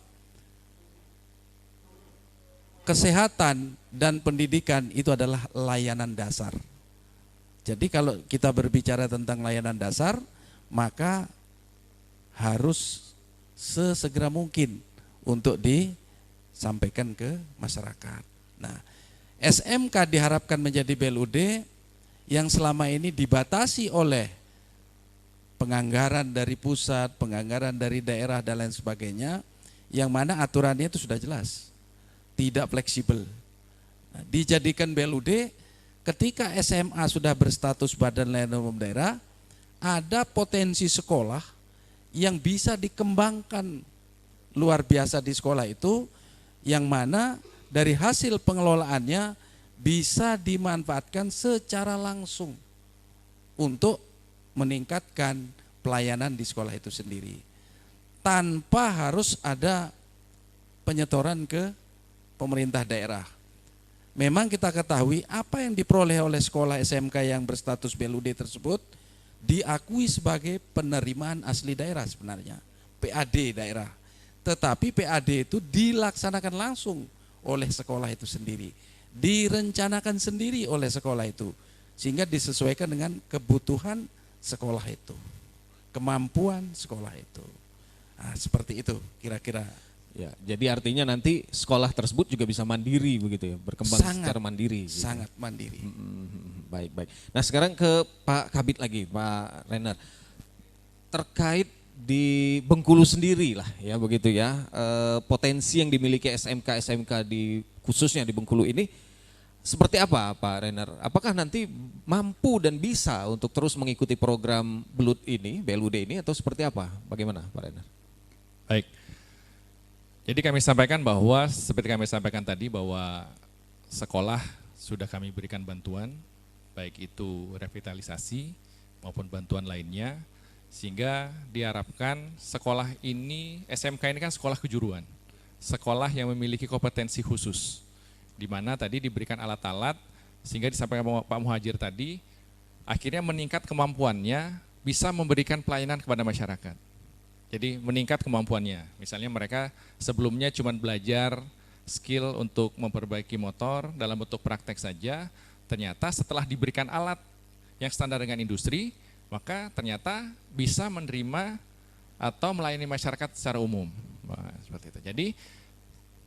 kesehatan dan pendidikan itu adalah layanan dasar. Jadi kalau kita berbicara tentang layanan dasar, maka harus sesegera mungkin untuk disampaikan ke masyarakat. Nah, SMK diharapkan menjadi BLUD yang selama ini dibatasi oleh penganggaran dari pusat, penganggaran dari daerah dan lain sebagainya, yang mana aturannya itu sudah jelas, tidak fleksibel. Nah, dijadikan BLUD ketika SMA sudah berstatus badan layanan umum daerah, ada potensi sekolah yang bisa dikembangkan luar biasa di sekolah itu, yang mana dari hasil pengelolaannya bisa dimanfaatkan secara langsung untuk meningkatkan pelayanan di sekolah itu sendiri, tanpa harus ada penyetoran ke pemerintah daerah. Memang kita ketahui apa yang diperoleh oleh sekolah SMK yang berstatus BLUD tersebut diakui sebagai penerimaan asli daerah sebenarnya, PAD daerah. Tetapi PAD itu dilaksanakan langsung oleh sekolah itu sendiri, direncanakan sendiri oleh sekolah itu, sehingga disesuaikan dengan kebutuhan sekolah itu, kemampuan sekolah itu. Nah, seperti itu kira-kira.
Ya, jadi artinya nanti sekolah tersebut juga bisa mandiri begitu ya, berkembang secara mandiri. Gitu.
Sangat mandiri.
Baik, baik. Nah sekarang ke Pak Kabid lagi, Pak Renner. Terkait di Bengkulu sendiri lah ya begitu ya, potensi yang dimiliki SMK khususnya di Bengkulu ini seperti apa Pak Renner? Apakah nanti mampu dan bisa untuk terus mengikuti program BLUD ini atau seperti apa? Bagaimana Pak Renner?
Baik. Jadi kami sampaikan bahwa seperti kami sampaikan tadi bahwa sekolah sudah kami berikan bantuan, baik itu revitalisasi maupun bantuan lainnya, sehingga diharapkan sekolah ini, SMK ini kan sekolah kejuruan, sekolah yang memiliki kompetensi khusus, di mana tadi diberikan alat-alat sehingga disampaikan Pak Muhajir tadi, akhirnya meningkat kemampuannya bisa memberikan pelayanan kepada masyarakat. Jadi meningkat kemampuannya, misalnya mereka sebelumnya cuma belajar skill untuk memperbaiki motor dalam bentuk praktek saja, ternyata setelah diberikan alat yang standar dengan industri, maka ternyata bisa menerima atau melayani masyarakat secara umum. Nah, seperti itu. Jadi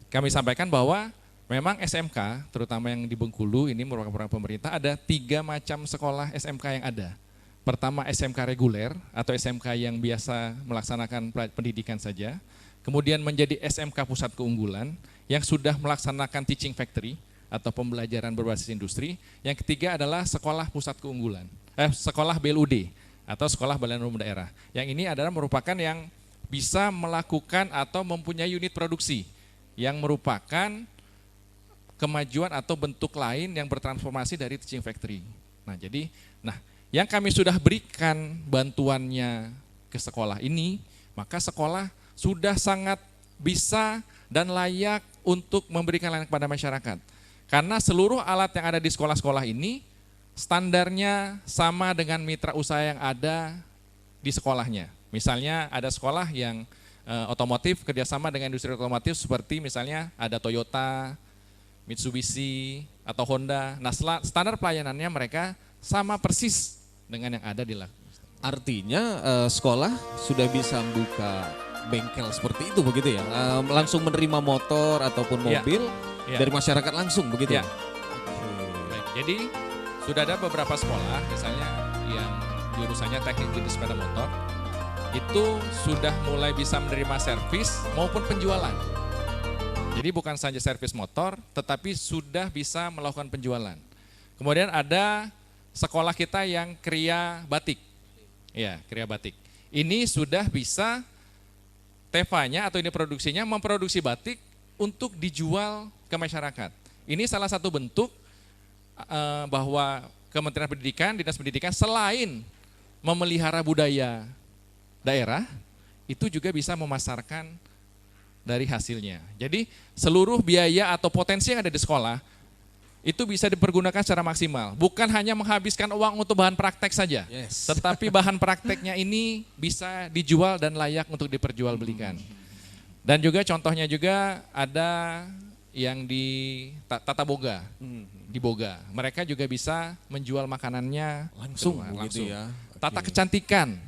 kami sampaikan bahwa memang SMK, terutama yang di Bengkulu ini merupakan program pemerintah, ada 3 macam sekolah SMK yang ada. Pertama SMK reguler atau SMK yang biasa melaksanakan pendidikan saja, kemudian menjadi SMK pusat keunggulan yang sudah melaksanakan teaching factory atau pembelajaran berbasis industri, yang ketiga adalah sekolah pusat keunggulan, sekolah BLUD atau sekolah Badan Umum Daerah. Yang ini adalah merupakan yang bisa melakukan atau mempunyai unit produksi yang merupakan kemajuan atau bentuk lain yang bertransformasi dari teaching factory. Nah, jadi yang kami sudah berikan bantuannya ke sekolah ini, maka sekolah sudah sangat bisa dan layak untuk memberikan layanan kepada masyarakat. Karena seluruh alat yang ada di sekolah-sekolah ini standarnya sama dengan mitra usaha yang ada di sekolahnya. Misalnya ada sekolah yang otomotif kerjasama dengan industri otomotif seperti misalnya ada Toyota, Mitsubishi, atau Honda. Nah, standar pelayanannya mereka sama persis dengan yang ada di
Artinya sekolah sudah bisa membuka bengkel seperti itu begitu ya? Langsung menerima motor ataupun mobil dari masyarakat langsung begitu ya?
Baik, jadi sudah ada beberapa sekolah misalnya yang jurusannya teknik jenis sepeda motor itu sudah mulai bisa menerima servis maupun penjualan. Jadi bukan saja servis motor tetapi sudah bisa melakukan penjualan. Kemudian ada sekolah kita yang kriya batik. Ya, kriya batik. Ini sudah bisa Teva-nya atau ini produksinya memproduksi batik untuk dijual ke masyarakat. Ini salah satu bentuk bahwa Kementerian Pendidikan, Dinas Pendidikan selain memelihara budaya daerah, itu juga bisa memasarkan dari hasilnya. Jadi seluruh biaya atau potensi yang ada di sekolah itu bisa dipergunakan secara maksimal. Bukan hanya menghabiskan uang untuk bahan praktek saja, tetapi bahan prakteknya ini bisa dijual dan layak untuk diperjualbelikan. Dan juga contohnya juga ada yang di Tata Boga, di Boga. Mereka juga bisa menjual makanannya
Langsung.
Ya. Tata kecantikan.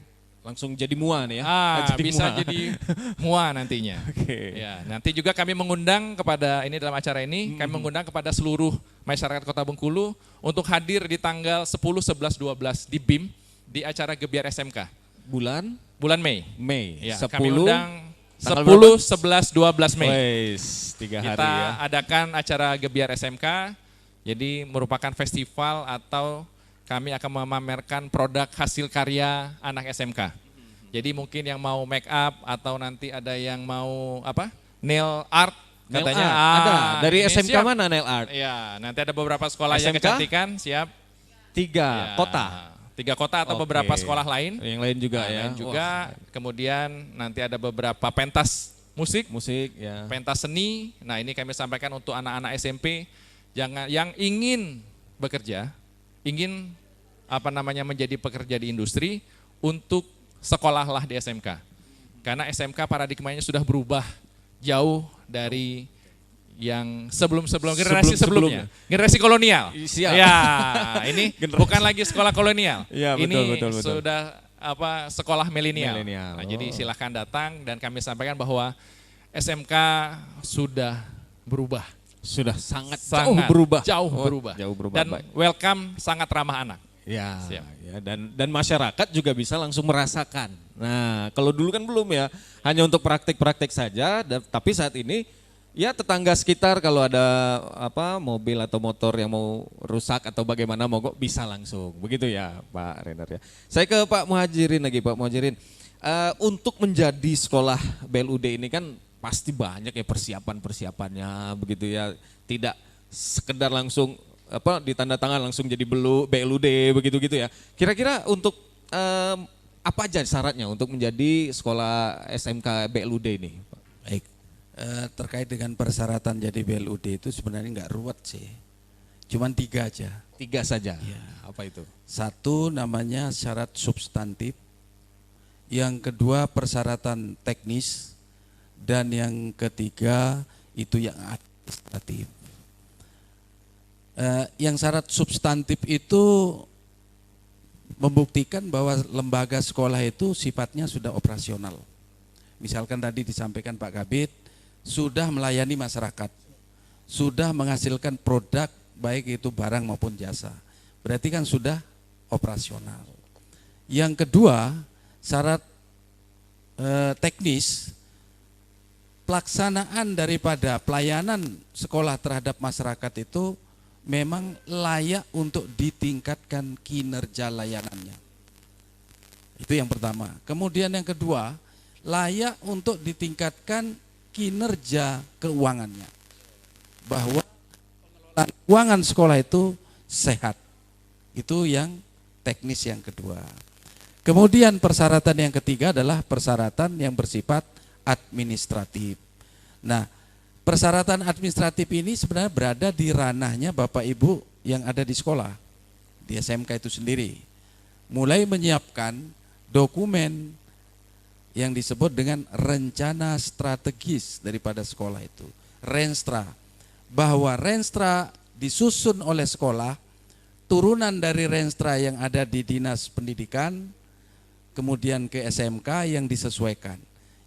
Langsung jadi mua nih ya?
Bisa jadi mua nantinya. Ya, nanti juga kami mengundang kepada ini dalam acara ini, kami mengundang kepada seluruh masyarakat Kota Bengkulu untuk hadir di tanggal 10, 11, 12 di BIM di acara Gebiar SMK. Bulan Mei. Ya,
10,
kami undang 10,
berapa?
11, 12 Mei.
3 hari
Kita
ya.
adakan acara Gebiar SMK, jadi merupakan festival atau kami akan memamerkan produk hasil karya anak SMK. Jadi mungkin yang mau make up atau nanti ada yang mau nail art
Nail
katanya
art, ada. Dari
ini
SMK
siap.
mana nail art?
Ya, nanti ada beberapa sekolah yang
SMK?
kecantikan siap.
3
Ya,
kota.
3 kota atau
Oke.
beberapa sekolah lain.
Yang lain juga
Nah,
ya.
lain juga. Kemudian nanti ada beberapa pentas musik,
Musik ya.
pentas seni. Nah, ini kami sampaikan untuk anak-anak SMP yang ingin bekerja, ingin menjadi pekerja di industri, untuk sekolahlah di SMK. Karena SMK paradigmanya sudah berubah jauh dari yang sebelum-sebelum generasi sebelumnya. Generasi kolonial.
Siap.
Ya, ini bukan lagi sekolah kolonial.
Ya,
ini
betul.
sudah sekolah milenial.
Milenial.
Nah, jadi silahkan datang dan kami sampaikan bahwa SMK sudah berubah.
Sudah sangat jauh berubah.
Jauh berubah.
Jauh berubah.
Dan
baik.
welcome sangat ramah anak.
Ya,
Siap.
ya, dan masyarakat juga bisa langsung merasakan. Nah, kalau dulu kan belum ya, hanya untuk praktik-praktik saja. Tapi saat ini, ya tetangga sekitar kalau ada mobil atau motor yang mau rusak atau bagaimana mogok bisa langsung, begitu ya Pak Renner ya. Saya ke Pak Muhajirin lagi, Pak Muhajirin. Untuk menjadi sekolah BLUD ini kan pasti banyak ya persiapannya, begitu ya. Tidak sekedar langsung ditanda tangan langsung jadi BLUD begitu-gitu ya. Kira-kira untuk apa aja syaratnya untuk menjadi sekolah SMK BLUD ini?
Baik, terkait dengan persyaratan jadi BLUD itu sebenarnya nggak ruwet sih. Cuman 3 aja.
3 saja.
Ya.
Apa itu?
1 namanya syarat substantif, yang kedua persyaratan teknis, dan yang ketiga itu yang administratif. Yang syarat substantif itu membuktikan bahwa lembaga sekolah itu sifatnya sudah operasional. Misalkan tadi disampaikan Pak Kabid, sudah melayani masyarakat, sudah menghasilkan produk baik itu barang maupun jasa. Berarti kan sudah operasional. Yang kedua, syarat teknis, pelaksanaan daripada pelayanan sekolah terhadap masyarakat itu memang layak untuk ditingkatkan kinerja layanannya. Itu yang pertama. Kemudian yang kedua, layak untuk ditingkatkan kinerja keuangannya. Bahwa pengelolaan keuangan sekolah itu sehat. Itu yang teknis yang kedua. Kemudian persyaratan yang ketiga adalah persyaratan yang bersifat administratif. Nah, persyaratan administratif ini sebenarnya berada di ranahnya Bapak Ibu yang ada di sekolah, di SMK itu sendiri. Mulai menyiapkan dokumen yang disebut dengan rencana strategis daripada sekolah itu, Renstra. Bahwa Renstra disusun oleh sekolah, turunan dari Renstra yang ada di Dinas Pendidikan, kemudian ke SMK yang disesuaikan.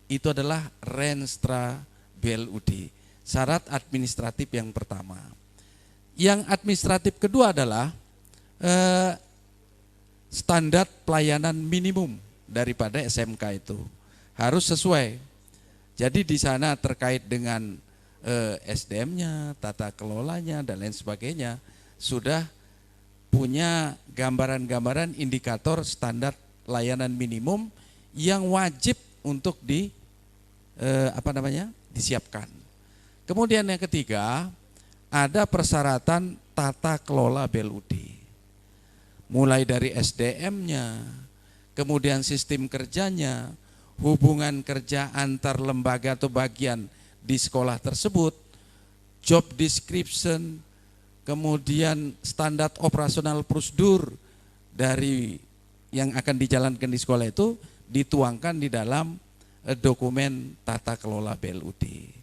Itu adalah Renstra BLUD, syarat administratif yang pertama. Yang administratif kedua adalah standar pelayanan minimum daripada SMK itu harus sesuai. Jadi di sana terkait dengan SDM-nya, tata kelolanya dan lain sebagainya sudah punya gambaran-gambaran indikator standar layanan minimum yang wajib untuk disiapkan. Kemudian yang ketiga, ada persyaratan tata kelola BLUD. Mulai dari SDM-nya, kemudian sistem kerjanya, hubungan kerja antar lembaga atau bagian di sekolah tersebut, job description, kemudian standar operasional prosedur dari yang akan dijalankan di sekolah itu dituangkan di dalam dokumen tata kelola BLUD.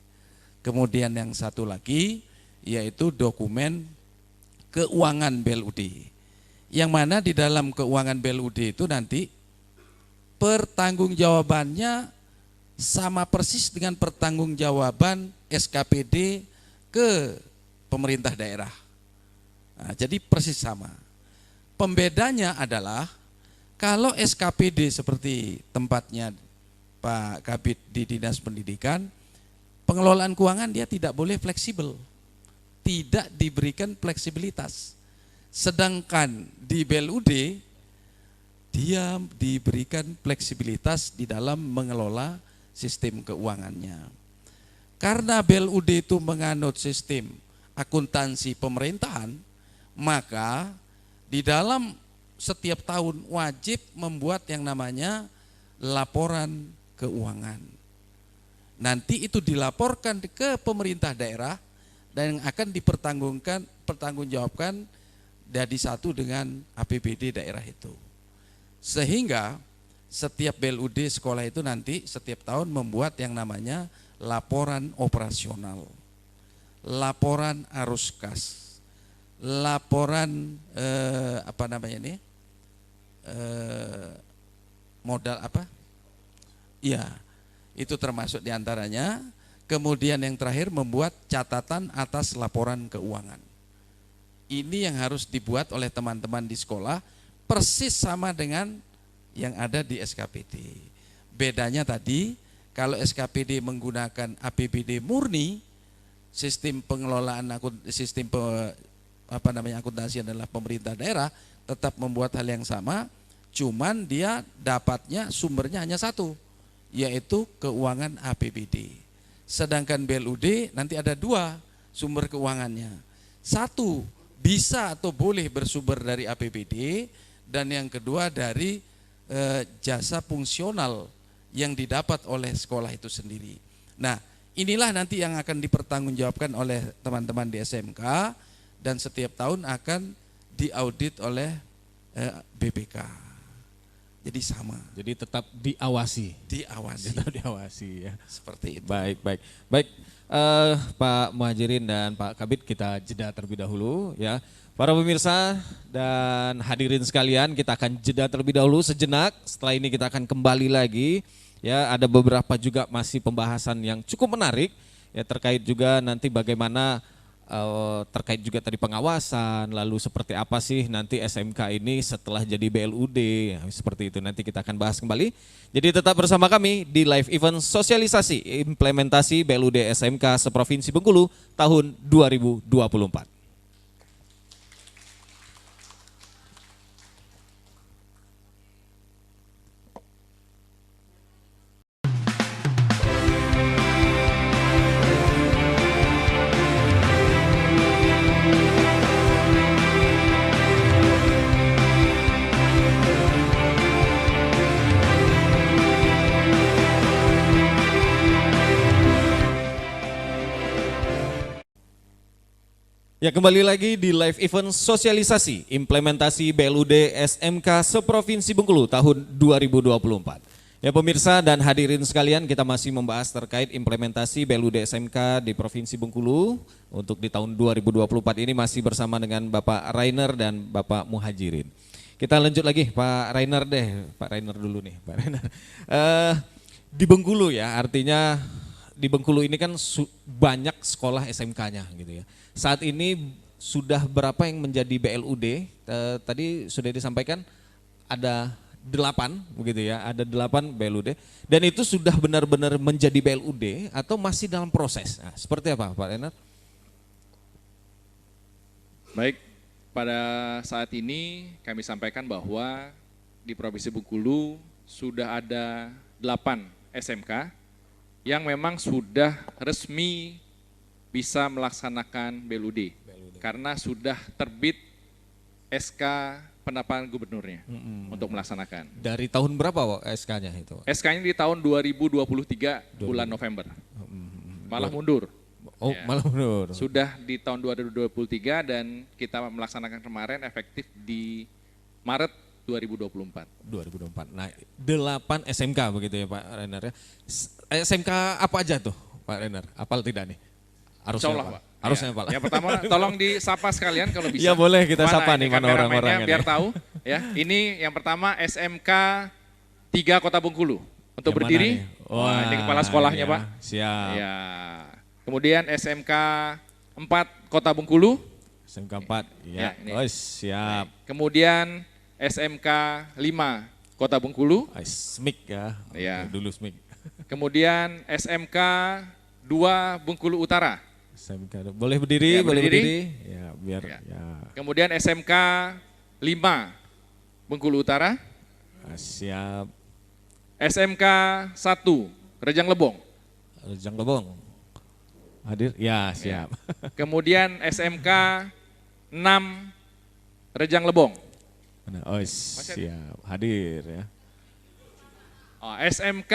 Kemudian yang satu lagi yaitu dokumen keuangan BLUD. Yang mana di dalam keuangan BLUD itu nanti pertanggungjawabannya sama persis dengan pertanggungjawaban SKPD ke pemerintah daerah. Nah, jadi persis sama. Pembedanya adalah kalau SKPD seperti tempatnya Pak Kabid di Dinas Pendidikan, pengelolaan keuangan dia tidak boleh fleksibel, tidak diberikan fleksibilitas. Sedangkan di BLUD dia diberikan fleksibilitas di dalam mengelola sistem keuangannya. Karena BLUD itu menganut sistem akuntansi pemerintahan, maka di dalam setiap tahun wajib membuat yang namanya laporan keuangan. Nanti itu dilaporkan ke pemerintah daerah dan yang akan dipertanggungjawabkan dari satu dengan APBD daerah itu. Sehingga setiap BLUD sekolah itu nanti setiap tahun membuat yang namanya laporan operasional, laporan arus kas, laporan modal apa? Ya, itu termasuk diantaranya. Kemudian yang terakhir membuat catatan atas laporan keuangan. Ini yang harus dibuat oleh teman-teman di sekolah persis sama dengan yang ada di SKPD. Bedanya tadi kalau SKPD menggunakan APBD murni, sistem pengelolaan akuntansi adalah pemerintah daerah tetap membuat hal yang sama, cuman dia dapatnya sumbernya hanya satu, yaitu keuangan APBD. Sedangkan BLUD nanti ada dua sumber keuangannya. Satu bisa atau boleh bersumber dari APBD dan yang kedua dari jasa fungsional yang didapat oleh sekolah itu sendiri. Nah, inilah nanti yang akan dipertanggungjawabkan oleh teman-teman di SMK dan setiap tahun akan diaudit oleh BPK. Jadi sama.
Jadi tetap diawasi.
Tetap
diawasi ya.
Seperti itu.
Baik. Pak Muhajirin dan Pak Kabid, kita jeda terlebih dahulu ya. Para pemirsa dan hadirin sekalian, kita akan jeda terlebih dahulu sejenak. Setelah ini kita akan kembali lagi. Ya, ada beberapa juga masih pembahasan yang cukup menarik ya, terkait juga nanti bagaimana terkait juga tadi pengawasan, lalu seperti apa sih nanti SMK ini setelah jadi BLUD, ya, seperti itu nanti kita akan bahas kembali. Jadi tetap bersama kami di live event sosialisasi implementasi BLUD SMK seprovinsi Bengkulu tahun 2024. Ya, kembali lagi di live event sosialisasi implementasi BLUD SMK seprovinsi Bengkulu tahun 2024. Ya pemirsa dan hadirin sekalian, kita masih membahas terkait implementasi BLUD SMK di Provinsi Bengkulu untuk di tahun 2024 ini masih bersama dengan Bapak Rainer dan Bapak Muhajirin. Kita lanjut lagi Pak Rainer deh, Pak Rainer dulu nih, Pak Rainer. Di Bengkulu ya, artinya di Bengkulu ini kan banyak sekolah SMK-nya gitu ya. Saat ini sudah berapa yang menjadi BLUD? Tadi sudah disampaikan ada 8 begitu ya, ada 8 BLUD dan itu sudah benar-benar menjadi BLUD atau masih dalam proses? Nah, seperti apa Pak Renat?
Baik, pada saat ini kami sampaikan bahwa di Provinsi Bengkulu sudah ada 8 SMK yang memang sudah resmi bisa melaksanakan BLUD karena sudah terbit SK penetapan gubernurnya untuk melaksanakan.
Dari tahun berapa SK-nya itu?
SK-nya di tahun 2023 bulan November. Malah mundur.
Oh,
ya.
Malah mundur.
Sudah di tahun 2023 dan kita melaksanakan kemarin efektif di Maret 2024.
2024. Nah, 8 SMK begitu ya Pak Renner ya. SMK apa aja tuh Pak Renner? Apal tidak nih? Harusnya
Insyaallah, Pak.
Harusnya
Ya.
Pak.
Yang pertama tolong disapa sekalian kalau bisa.
Ya boleh kita sapa
ini
nih mana
kameramennya
orang-orangnya.
biar tahu ya. Ini yang pertama SMK 3 Kota Bengkulu. Untuk
Yang
berdiri.
mana nih?
Wah, ini kepala sekolahnya,
ya,
Pak.
Siap.
Ya. Kemudian SMK 4 Kota Bengkulu.
SMK 4. Ya.
ini.
Oh, siap.
Kemudian SMK 5 Kota Bengkulu.
SMIK ya.
Ya.
Dulu SMIK.
Kemudian SMK 2 Bengkulu Utara.
SMK. Boleh berdiri,
Ya,
boleh
berdiri.
berdiri. Ya, biar
Ya.
ya.
Kemudian SMK 5 Bengkulu Utara.
Siap.
SMK 1 Rejang Lebong.
Rejang Lebong. Hadir? Ya, siap.
Kemudian SMK 6 Rejang Lebong.
Oh, siap. Hadir ya.
Oh, SMK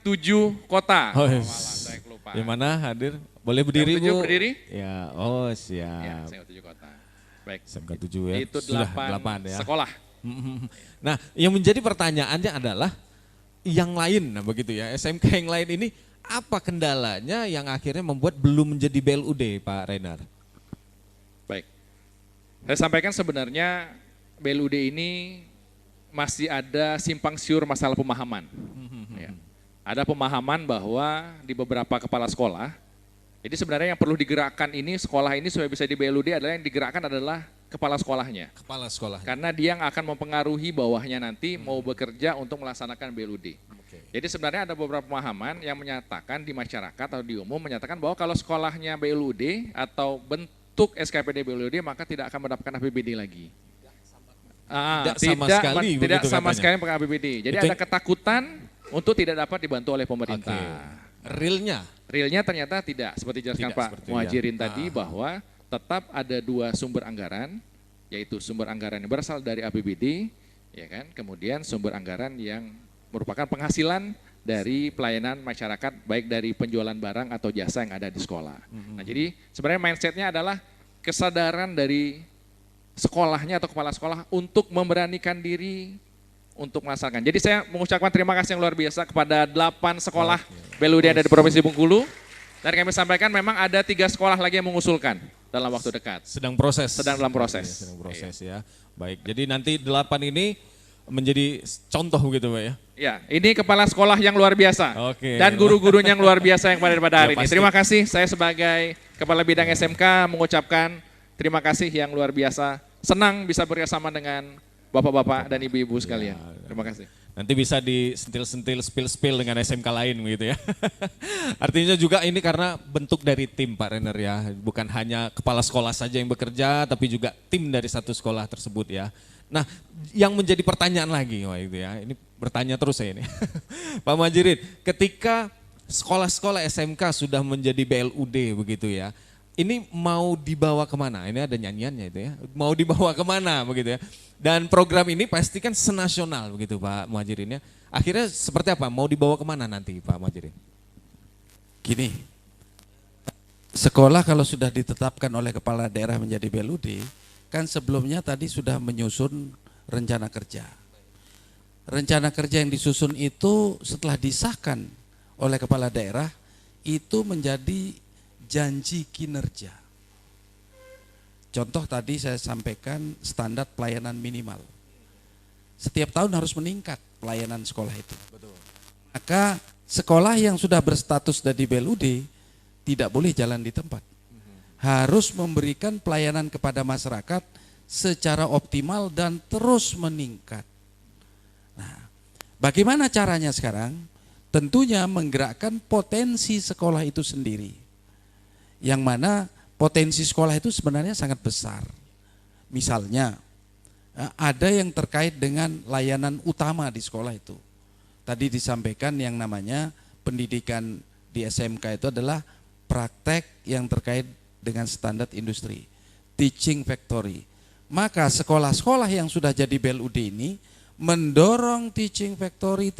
7 Kota.
Oh,
malah saya kelupaan.
Yang mana hadir? Boleh berdiri
Yang 7
Bu?
berdiri?
Ya, oh
Ya,
siap.
SMK 7 Kota. Baik.
SMK 7 ya.
Itu
Sudah
8
ya.
sekolah.
Nah, yang menjadi pertanyaannya adalah yang lain, nah begitu ya, SMK yang lain ini apa kendalanya yang akhirnya membuat belum menjadi BLUD, Pak Renar?
Baik. Saya sampaikan sebenarnya BLUD ini masih ada simpang siur masalah pemahaman. Ya. Ada pemahaman bahwa di beberapa kepala sekolah, jadi sebenarnya yang perlu digerakkan ini, sekolah ini supaya bisa di BLUD adalah yang digerakkan adalah kepala sekolahnya.
Kepala sekolah.
Karena dia yang akan mempengaruhi bawahnya nanti mau bekerja untuk melaksanakan BLUD. Jadi sebenarnya ada beberapa pemahaman yang menyatakan di masyarakat atau di umum menyatakan bahwa kalau sekolahnya BLUD atau bentuk SKPD BLUD maka tidak akan mendapatkan APBD lagi.
Tidak sama sekali
tidak
begitu
sama
katanya.
sekali pakai APBD. Jadi
Itu
ada ketakutan untuk tidak dapat dibantu oleh pemerintah.
Realnya?
Realnya ternyata tidak seperti dijelaskan
Tidak
Pak
seperti
Muhajirin
yang-
tadi bahwa tetap ada 2 sumber anggaran, yaitu sumber anggaran yang berasal dari APBD, ya kan, kemudian sumber anggaran yang merupakan penghasilan dari pelayanan masyarakat baik dari penjualan barang atau jasa yang ada di sekolah. Nah, jadi sebenarnya mindsetnya adalah kesadaran dari sekolahnya atau kepala sekolah untuk memberanikan diri untuk melaksanakan. Jadi saya mengucapkan terima kasih yang luar biasa kepada 8 sekolah BLUD yang ada di Provinsi Bengkulu. Dan kami sampaikan memang ada 3 sekolah lagi yang mengusulkan dalam waktu dekat.
Sedang proses.
Sedang dalam proses.
Ya, sedang proses ya. Baik, jadi nanti 8 ini menjadi contoh gitu Pak ya.
Ya, ini kepala sekolah yang luar biasa.
Oke.
Dan guru-gurunya yang luar biasa yang pada hari
Ya,
ini.
pasti.
Terima kasih, saya sebagai Kepala Bidang SMK mengucapkan terima kasih yang luar biasa. Senang bisa bekerjasama dengan Bapak-bapak dan Ibu-ibu sekalian. Terima kasih.
Nanti bisa disentil-sentil, spill-spill dengan SMK lain gitu ya. Artinya juga ini karena bentuk dari tim Pak Renner ya. Bukan hanya kepala sekolah saja yang bekerja, tapi juga tim dari satu sekolah tersebut ya. Nah, yang menjadi pertanyaan lagi, wah itu ya, ini bertanya terus saya ini. Pak Muhajirin, ketika sekolah-sekolah SMK sudah menjadi BLUD begitu ya, ini mau dibawa kemana? Ini ada nyanyiannya itu ya, mau dibawa kemana begitu ya. Dan program ini pasti kan senasional begitu Pak Muhajirin ya. Akhirnya seperti apa? Mau dibawa kemana nanti Pak Muhajirin?
Gini, sekolah kalau sudah ditetapkan oleh kepala daerah menjadi BLUD, kan sebelumnya tadi sudah menyusun rencana kerja. Rencana kerja yang disusun itu setelah disahkan oleh kepala daerah itu menjadi janji kinerja. Contoh tadi saya sampaikan standar pelayanan minimal. Setiap tahun harus meningkat pelayanan sekolah itu. Maka sekolah yang sudah berstatus dari BLUD tidak boleh jalan di tempat. Harus memberikan pelayanan kepada masyarakat secara optimal dan terus meningkat. Nah, bagaimana caranya sekarang? Tentunya menggerakkan potensi sekolah itu sendiri. Yang mana potensi sekolah itu sebenarnya sangat besar. Misalnya, ada yang terkait dengan layanan utama di sekolah itu. Tadi disampaikan yang namanya pendidikan di SMK itu adalah praktek yang terkait dengan standar industri, teaching factory. Maka sekolah-sekolah yang sudah jadi BLUD ini mendorong teaching factory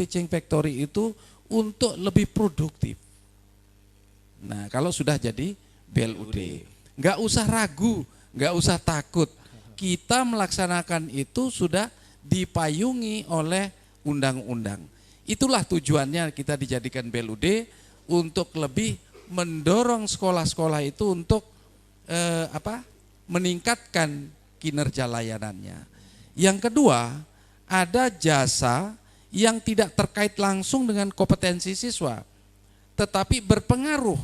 itu untuk lebih produktif. Nah, kalau sudah jadi BLUD, nggak usah ragu, nggak usah takut. Kita melaksanakan itu sudah dipayungi oleh undang-undang. Itulah tujuannya kita dijadikan BLUD untuk lebih mendorong sekolah-sekolah itu untuk meningkatkan kinerja layanannya. Yang kedua, ada jasa yang tidak terkait langsung dengan kompetensi siswa, tetapi berpengaruh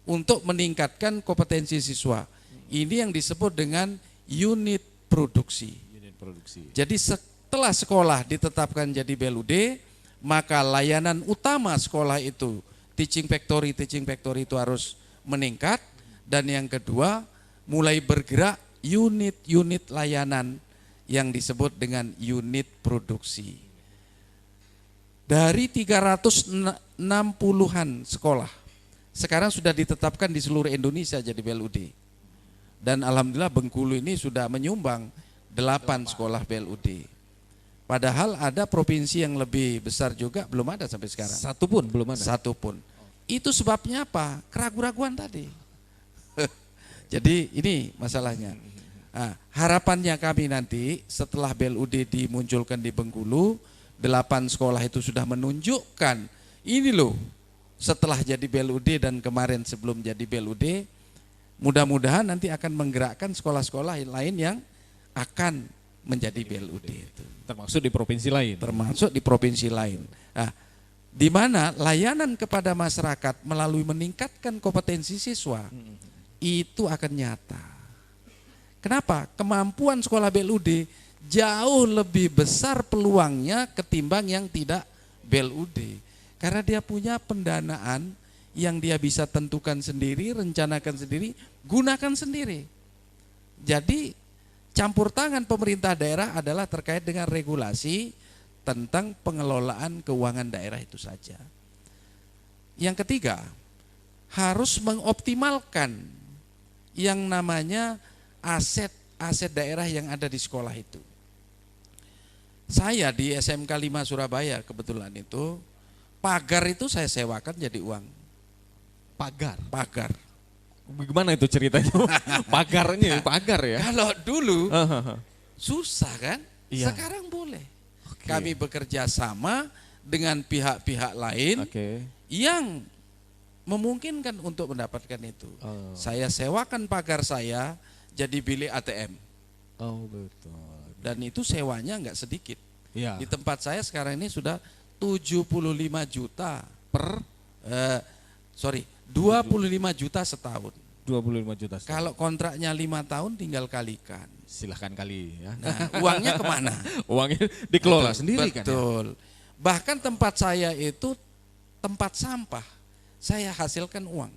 untuk meningkatkan kompetensi siswa. Ini yang disebut dengan unit produksi. Jadi setelah sekolah ditetapkan jadi BLUD, maka layanan utama sekolah itu teaching factory itu harus meningkat. Dan yang kedua, mulai bergerak unit-unit layanan yang disebut dengan unit produksi. Dari 360-an sekolah, sekarang sudah ditetapkan di seluruh Indonesia jadi BLUD. Dan alhamdulillah Bengkulu ini sudah menyumbang 8 sekolah BLUD. Padahal ada provinsi yang lebih besar juga belum ada sampai sekarang.
Satu pun belum ada.
Satu pun. Itu sebabnya apa? Keraguan-keraguan tadi. Jadi ini masalahnya. Nah, harapannya kami nanti setelah BLUD dimunculkan di Bengkulu, 8 sekolah itu sudah menunjukkan ini loh. Setelah jadi BLUD dan kemarin sebelum jadi BLUD, mudah-mudahan nanti akan menggerakkan sekolah-sekolah lain yang akan menjadi BLUD itu.
Termasuk di provinsi lain.
Termasuk di provinsi lain. Nah, di mana layanan kepada masyarakat melalui meningkatkan kompetensi siswa itu akan nyata. Kenapa? Kemampuan sekolah BLUD jauh lebih besar peluangnya ketimbang yang tidak BLUD. Karena dia punya pendanaan yang dia bisa tentukan sendiri, rencanakan sendiri, gunakan sendiri. Jadi campur tangan pemerintah daerah adalah terkait dengan regulasi tentang pengelolaan keuangan daerah itu saja. Yang ketiga, harus mengoptimalkan yang namanya aset daerah yang ada di sekolah itu. Saya di SMK 5 Surabaya kebetulan itu, pagar itu saya sewakan jadi uang.
Pagar.
Bagaimana
itu ceritanya? Pagarnya, pagar ya?
Kalau dulu susah kan?
Iya.
Sekarang boleh. Kami bekerja sama dengan pihak-pihak lain yang memungkinkan untuk mendapatkan itu. Saya sewakan pagar saya jadi bilik ATM.
Oh betul.
Dan itu sewanya enggak sedikit.
Ya.
Di tempat saya sekarang ini sudah 75 juta 25 juta setahun.
25 juta.
Kalau kontraknya 5 tahun tinggal kalikan.
Silahkan kali ya.
Nah, uangnya kemana?
Uangnya dikelola sendiri kan ya?
Betul. Bahkan tempat saya itu tempat sampah. Saya hasilkan uang.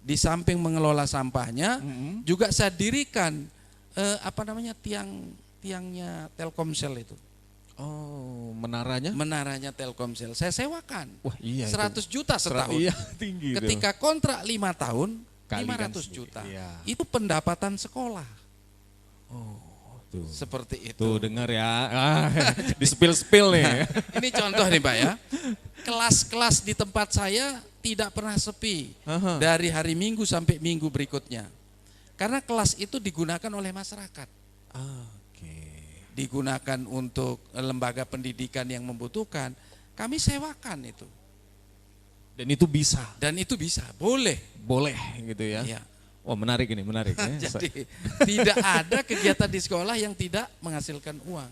Di samping mengelola sampahnya, juga saya dirikan tiangnya Telkomsel itu.
Oh, menaranya?
Menaranya Telkomsel. Saya sewakan.
Wah, iya
100 juta setahun.
Iya, tinggi.
Ketika kontrak 5 tahun,
Kalikan
500
sendiri,
juta.
iya.
Itu pendapatan sekolah.
Tuh.
Seperti itu.
Tuh dengar ya. Di spill nih.
Ini contoh nih Pak ya. kelas-kelas di tempat saya tidak pernah sepi
Aha.
dari hari Minggu sampai minggu berikutnya. Karena kelas itu digunakan oleh masyarakat.
Oke.
Digunakan untuk lembaga pendidikan yang membutuhkan, kami sewakan itu.
Dan itu bisa,
Dan itu bisa, boleh.
boleh gitu ya.
Iya.
Wah menarik ini, menarik. ya.
Jadi tidak ada kegiatan di sekolah yang tidak menghasilkan uang.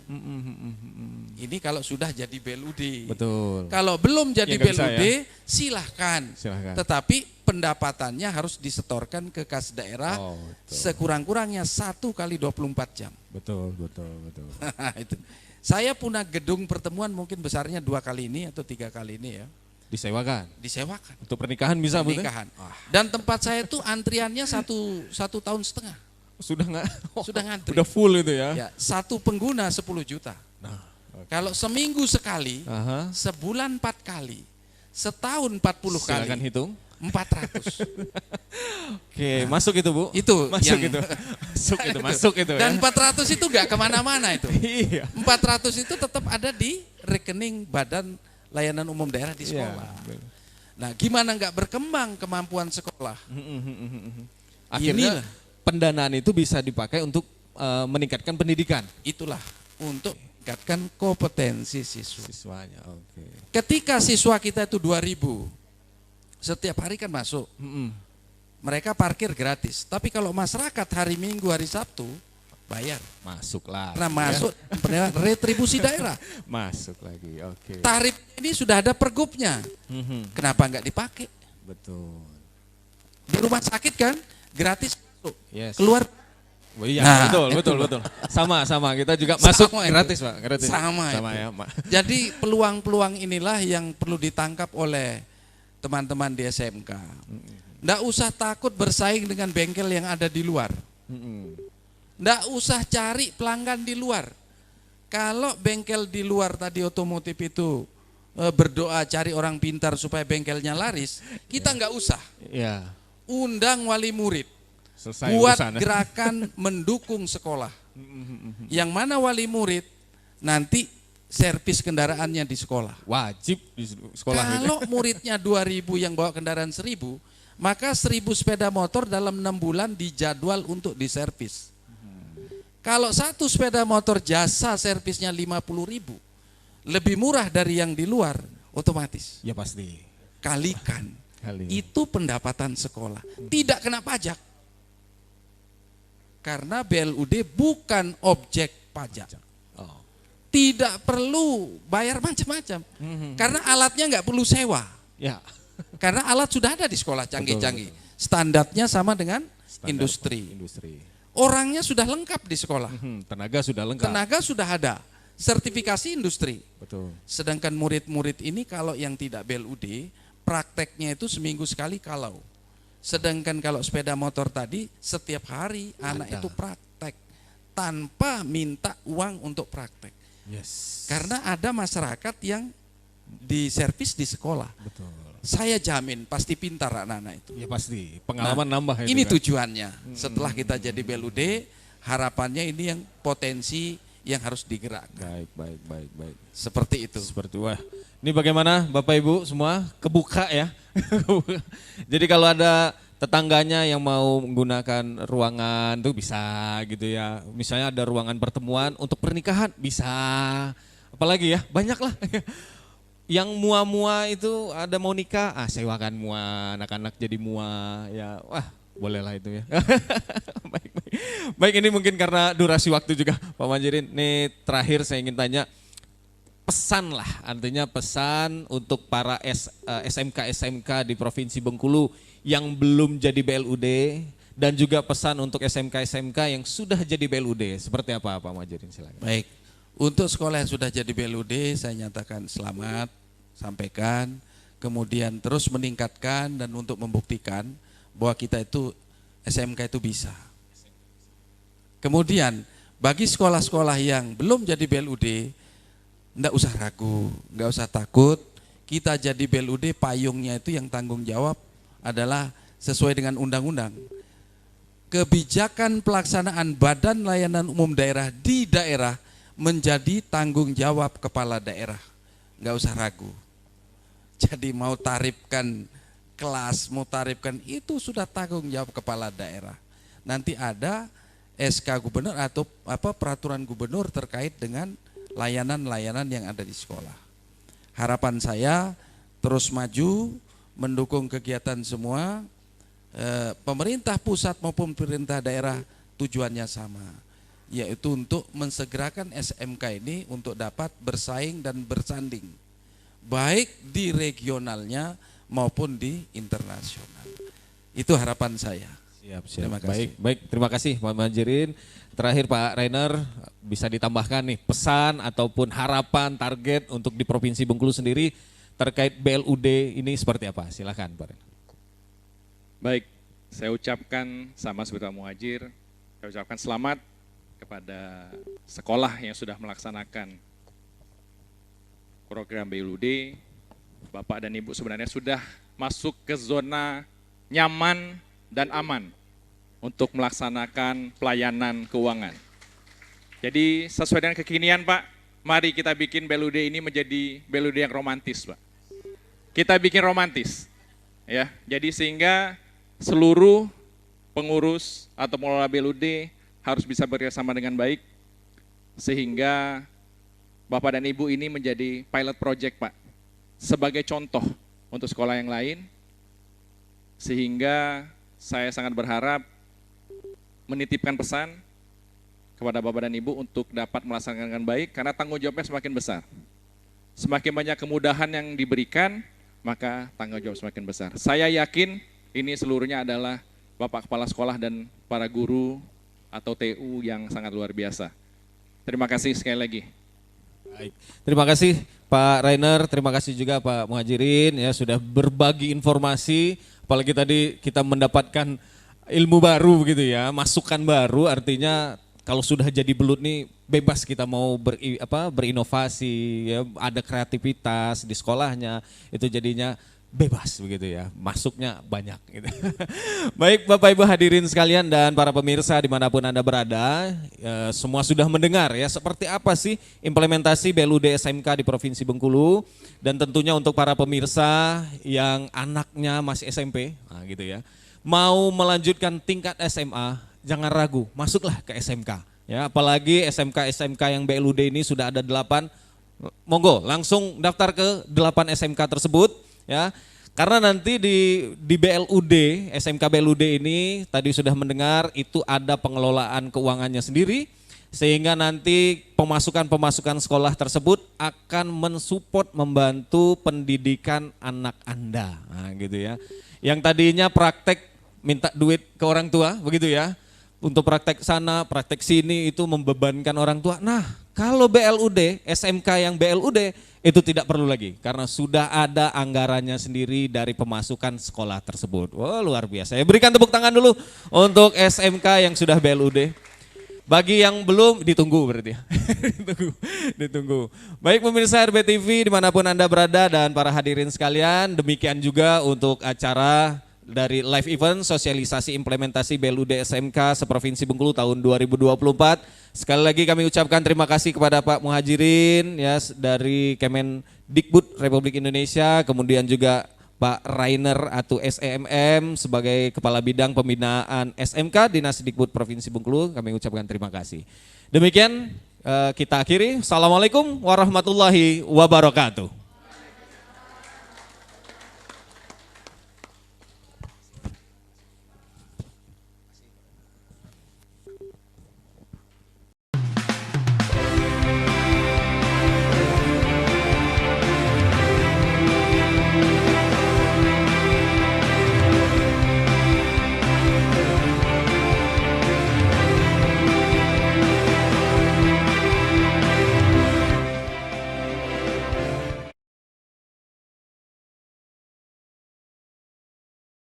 Ini kalau sudah jadi BLUD.
Betul.
Kalau belum jadi
Ya, nggak bisa
BLUD, silahkan.
Silahkan.
Tetapi pendapatannya harus disetorkan ke kas daerah
Oh, betul.
sekurang-kurangnya 1 kali 24 jam.
Betul, betul, betul.
Itu. Saya punya gedung pertemuan mungkin besarnya 2 kali ini atau 3 kali ini ya,
Disewakan.
disewakan.
Untuk pernikahan bisa Bu?
Pernikahan. Dan tempat saya itu antriannya satu tahun setengah.
Sudah nggak?
Sudah ngantri.
Udah full itu ya?
Ya, satu pengguna 10 juta.
Nah,
Kalau seminggu sekali,
aha.
sebulan 4 kali, setahun 40
Silakan
kali,
hitung.
400.
Oke, masuk itu Bu?
Itu
Masuk
yang-
itu. Masuk itu, masuk itu
Dan
ya.
400 itu nggak kemana-mana itu.
Iya.
400 itu tetap ada di rekening Badan Layanan Umum Daerah di
Iya,
sekolah.
betul.
Nah, gimana nggak berkembang kemampuan sekolah?
Akhirnya
Inilah.
pendanaan itu bisa dipakai untuk meningkatkan pendidikan
Itulah untuk meningkatkan kompetensi siswa.
siswanya. Oke.
Ketika siswa kita itu 2000, setiap hari kan masuk. Mereka parkir gratis. Tapi kalau masyarakat hari Minggu, hari Sabtu, bayar.
Masuklah.
Karena masuk retribusi daerah.
Masuk lagi. Oke.
Tarif ini sudah ada pergubnya. Kenapa nggak dipakai?
Betul.
Di rumah sakit kan gratis masuk.
Yes.
Keluar
Oh, iya,
Nah,
betul,
itu
betul,
loh.
betul. Sama kita juga masuk
Sama itu.
gratis, Pak. Gratis.
Sama
Sama
itu.
ya, Pak.
Jadi peluang-peluang inilah yang perlu ditangkap oleh teman-teman di SMK. Nggak usah takut bersaing dengan bengkel yang ada di luar. Nggak usah cari pelanggan di luar. Kalau bengkel di luar tadi otomotif itu berdoa cari orang pintar supaya bengkelnya laris, kita nggak usah.
Ya.
Undang wali murid.
Selesai
Buat
urusan.
gerakan mendukung sekolah. Yang mana wali murid nanti servis kendaraannya di sekolah.
Wajib di sekolah gitu.
Kalau muridnya 2000 yang bawa kendaraan 1000, maka 1000 sepeda motor dalam 6 bulan dijadwal untuk diservis. Kalau satu sepeda motor jasa servisnya 50.000, lebih murah dari yang di luar, otomatis
Ya pasti.
kalikan.
Kali.
Itu pendapatan sekolah. Tidak kena pajak. Karena BLUD bukan objek pajak.
Oh.
Tidak perlu bayar macam-macam. Karena alatnya nggak perlu sewa.
Ya.
Karena alat sudah ada di sekolah canggih-canggih. Standarnya sama dengan
Standar
industri.
Industri.
Orangnya sudah lengkap di sekolah.
Tenaga sudah lengkap.
Tenaga sudah ada. Sertifikasi industri.
Betul.
Sedangkan murid-murid ini kalau yang tidak BLUD, prakteknya itu seminggu sekali kalau. Sedangkan kalau sepeda motor tadi, setiap hari anak itu praktek. Tanpa minta uang untuk praktek.
Yes.
Karena ada masyarakat yang diservis di sekolah.
Betul.
Saya jamin pasti pintar anak-anak itu.
Ya pasti. Pengalaman nambah itu.
Ini
kan.
tujuannya. Setelah kita jadi BLUD, harapannya ini yang potensi yang harus digerakkan.
Baik.
Seperti itu.
Seperti wah. Ini bagaimana Bapak Ibu semua kebuka ya. Jadi kalau ada tetangganya yang mau menggunakan ruangan tuh bisa gitu ya. Misalnya ada ruangan pertemuan untuk pernikahan bisa. Apalagi ya, banyak lah. Yang mua-mua itu ada mau nikah, sewakan mua, anak-anak jadi mua ya. Wah, bolehlah itu ya. Baik, ini mungkin karena durasi waktu juga Pak Manjirin. Nih terakhir saya ingin tanya pesan lah, artinya pesan untuk para SMK-SMK di Provinsi Bengkulu yang belum jadi BLUD dan juga pesan untuk SMK-SMK yang sudah jadi BLUD. Seperti apa Pak Manjirin, silakan.
Baik, untuk sekolah yang sudah jadi BLUD saya nyatakan selamat, sampaikan, kemudian terus meningkatkan dan untuk membuktikan bahwa kita itu SMK itu bisa. Kemudian bagi sekolah-sekolah yang belum jadi BLUD, enggak usah ragu, enggak usah takut. Kita jadi BLUD payungnya itu yang tanggung jawab adalah sesuai dengan undang-undang. Kebijakan pelaksanaan Badan Layanan Umum Daerah di daerah menjadi tanggung jawab kepala daerah. Enggak usah ragu. Jadi mau tarifkan kelas, mau tarifkan itu sudah tanggung jawab kepala daerah. Nanti ada SK gubernur atau peraturan gubernur terkait dengan layanan-layanan yang ada di sekolah. Harapan saya terus maju mendukung kegiatan semua, pemerintah pusat maupun pemerintah daerah tujuannya sama, yaitu untuk mensegerakan SMK ini untuk dapat bersaing dan bersanding baik di regionalnya maupun di internasional. Itu harapan saya.
Siap.
Terima kasih.
Baik, terima kasih Pak Muhajirin. Terakhir Pak Rainer, bisa ditambahkan nih pesan ataupun harapan target untuk di Provinsi Bengkulu sendiri terkait BLUD ini seperti apa? Silakan Pak Rainer.
Baik, saya ucapkan sama seperti Pak Muhajir, saya ucapkan selamat kepada sekolah yang sudah melaksanakan program BLUD. Bapak dan Ibu sebenarnya sudah masuk ke zona nyaman dan aman untuk melaksanakan pelayanan keuangan. Jadi sesuai dengan kekinian Pak, mari kita bikin BLUD ini menjadi BLUD yang romantis Pak. Kita bikin romantis, ya. Jadi sehingga seluruh pengurus atau pengelola BLUD harus bisa bekerjasama dengan baik, sehingga Bapak dan Ibu ini menjadi pilot project Pak, sebagai contoh untuk sekolah yang lain, sehingga saya sangat berharap menitipkan pesan kepada Bapak dan Ibu untuk dapat melaksanakan dengan baik, karena tanggung jawabnya semakin besar. Semakin banyak kemudahan yang diberikan, maka tanggung jawab semakin besar. Saya yakin ini seluruhnya adalah Bapak Kepala Sekolah dan para guru atau TU yang sangat luar biasa. Terima kasih sekali lagi.
Baik. Terima kasih Pak Rainer, terima kasih juga Pak Muhajirin ya sudah berbagi informasi, apalagi tadi kita mendapatkan ilmu baru gitu ya, masukan baru, artinya kalau sudah jadi belut nih bebas kita mau berinovasi ya, ada kreativitas di sekolahnya, itu jadinya bebas begitu ya, masuknya banyak gitu. Baik Bapak Ibu hadirin sekalian dan para pemirsa dimanapun Anda berada, semua sudah mendengar ya seperti apa sih implementasi BLUD SMK di Provinsi Bengkulu, dan tentunya untuk para pemirsa yang anaknya masih SMP, nah gitu ya, mau melanjutkan tingkat SMA, jangan ragu, masuklah ke SMK ya, apalagi SMK yang BLUD ini sudah ada 8, monggo langsung daftar ke 8 SMK tersebut ya, karena nanti di BLUD, SMK BLUD ini tadi sudah mendengar itu ada pengelolaan keuangannya sendiri, sehingga nanti pemasukan sekolah tersebut akan mensupport, membantu pendidikan anak Anda, nah gitu ya. Yang tadinya praktek minta duit ke orang tua, begitu ya, untuk praktek sana, praktek sini itu membebankan orang tua. Nah, kalau BLUD, SMK yang BLUD itu tidak perlu lagi karena sudah ada anggarannya sendiri dari pemasukan sekolah tersebut. Wah, luar biasa. Ya, berikan tepuk tangan dulu untuk SMK yang sudah BLUD. Bagi yang belum ditunggu berarti ya. ditunggu. Baik pemirsa RBTV dimanapun Anda berada dan para hadirin sekalian, demikian juga untuk acara dari live event sosialisasi implementasi BLUD SMK seprovinsi Bengkulu tahun 2024. Sekali lagi kami ucapkan terima kasih kepada Pak Muhajirin ya dari Kemendikbud Republik Indonesia, kemudian juga Pak Rainer atau SEMM sebagai Kepala Bidang Pembinaan SMK Dinas Dikbud Provinsi Bengkulu, kami ucapkan terima kasih. Demikian kita akhiri. Assalamualaikum warahmatullahi wabarakatuh.